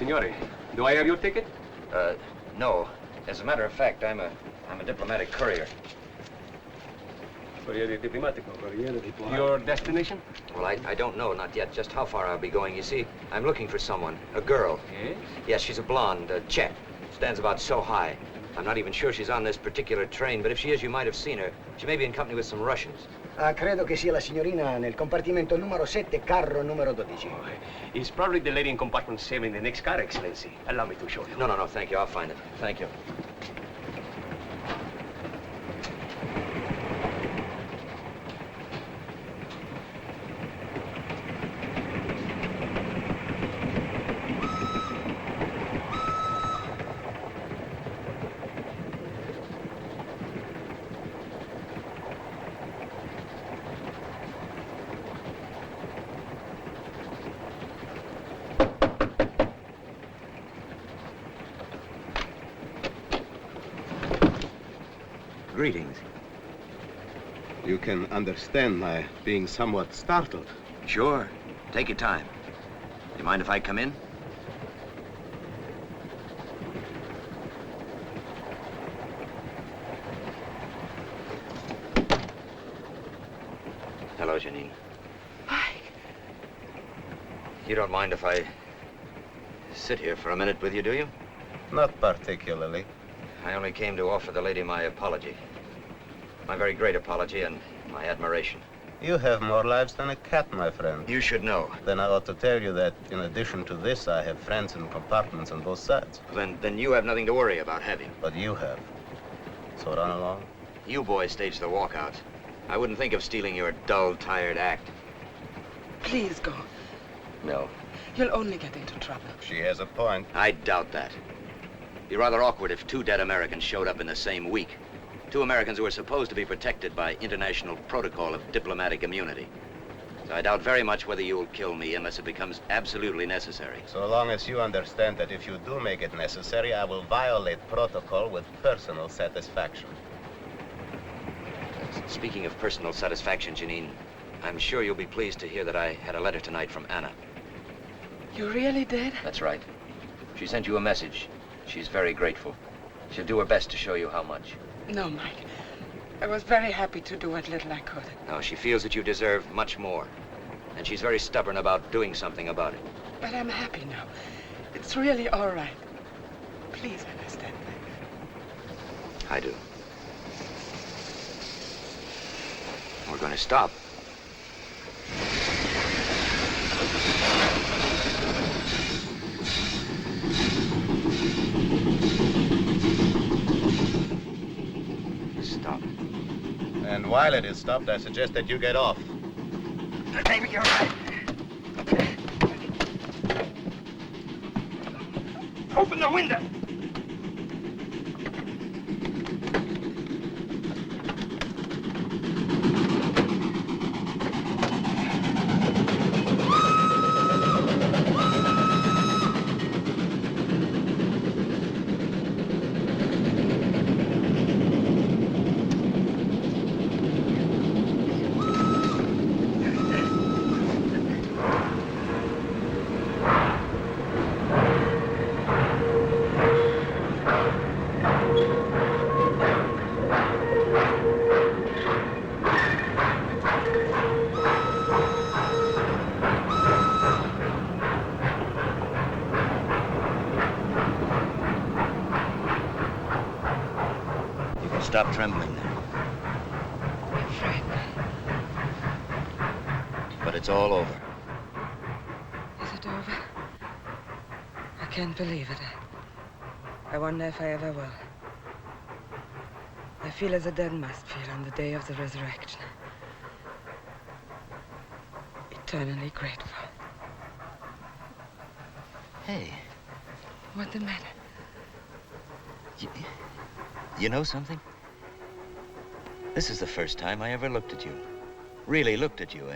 Signore, do I have your ticket? No. As a matter of fact, I'm a diplomatic courier. Corriere diplomatico, corriere diplomatico. Your destination? Well, I don't know, not yet, just how far I'll be going. You see, I'm looking for someone, a girl. Yes? Yes, she's a blonde, Czech. Stands about so high. I'm not even sure she's on this particular train, but if she is, you might have seen her. She may be in company with some Russians. Credo che sia la signorina nel compartimento numero 7, carro numero 12. It's probably the lady in compartment 7 in the next car, Excellency. Allow me to show you. No, thank you. I'll find it. Thank you. Greetings. You can understand my being somewhat startled. Sure. Take your time. Do you mind if I come in? Hello, Janine. Mike. You don't mind if I sit here for a minute with you, do you? Not particularly. I only came to offer the lady my apology. My very great apology and my admiration. You have more lives than a cat, my friend. You should know. Then I ought to tell you that in addition to this, I have friends in compartments on both sides. Then you have nothing to worry about, have you? But you have. So run along. You boys stage the walkouts. I wouldn't think of stealing your dull, tired act. Please go. No. You'll only get into trouble. She has a point. I doubt that. It'd be rather awkward if two dead Americans showed up in the same week. Two Americans who are supposed to be protected by international protocol of diplomatic immunity. So I doubt very much whether you'll kill me unless it becomes absolutely necessary. So long as you understand that if you do make it necessary, I will violate protocol with personal satisfaction. Speaking of personal satisfaction, Janine, I'm sure you'll be pleased to hear that I had a letter tonight from Anna. You really did? That's right. She sent you a message. She's very grateful. She'll do her best to show you how much. No, Mike. I was very happy to do what little I could. No, she feels that you deserve much more. And she's very stubborn about doing something about it. But I'm happy now. It's really all right. Please understand that. I do. We're going to stop. Stop. And while it is stopped, I suggest that you get off. Maybe you're right. Open the window. Stop trembling now. I'm frightened. But it's all over. Is it over? I can't believe it. I wonder if I ever will. I feel as a dead must feel on the day of the resurrection. Eternally grateful. Hey. What's the matter? You know something? This is the first time I ever looked at you. Really looked at you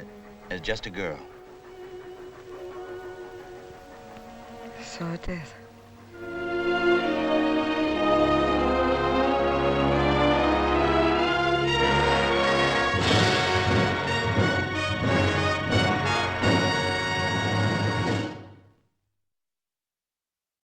as just a girl. So it is.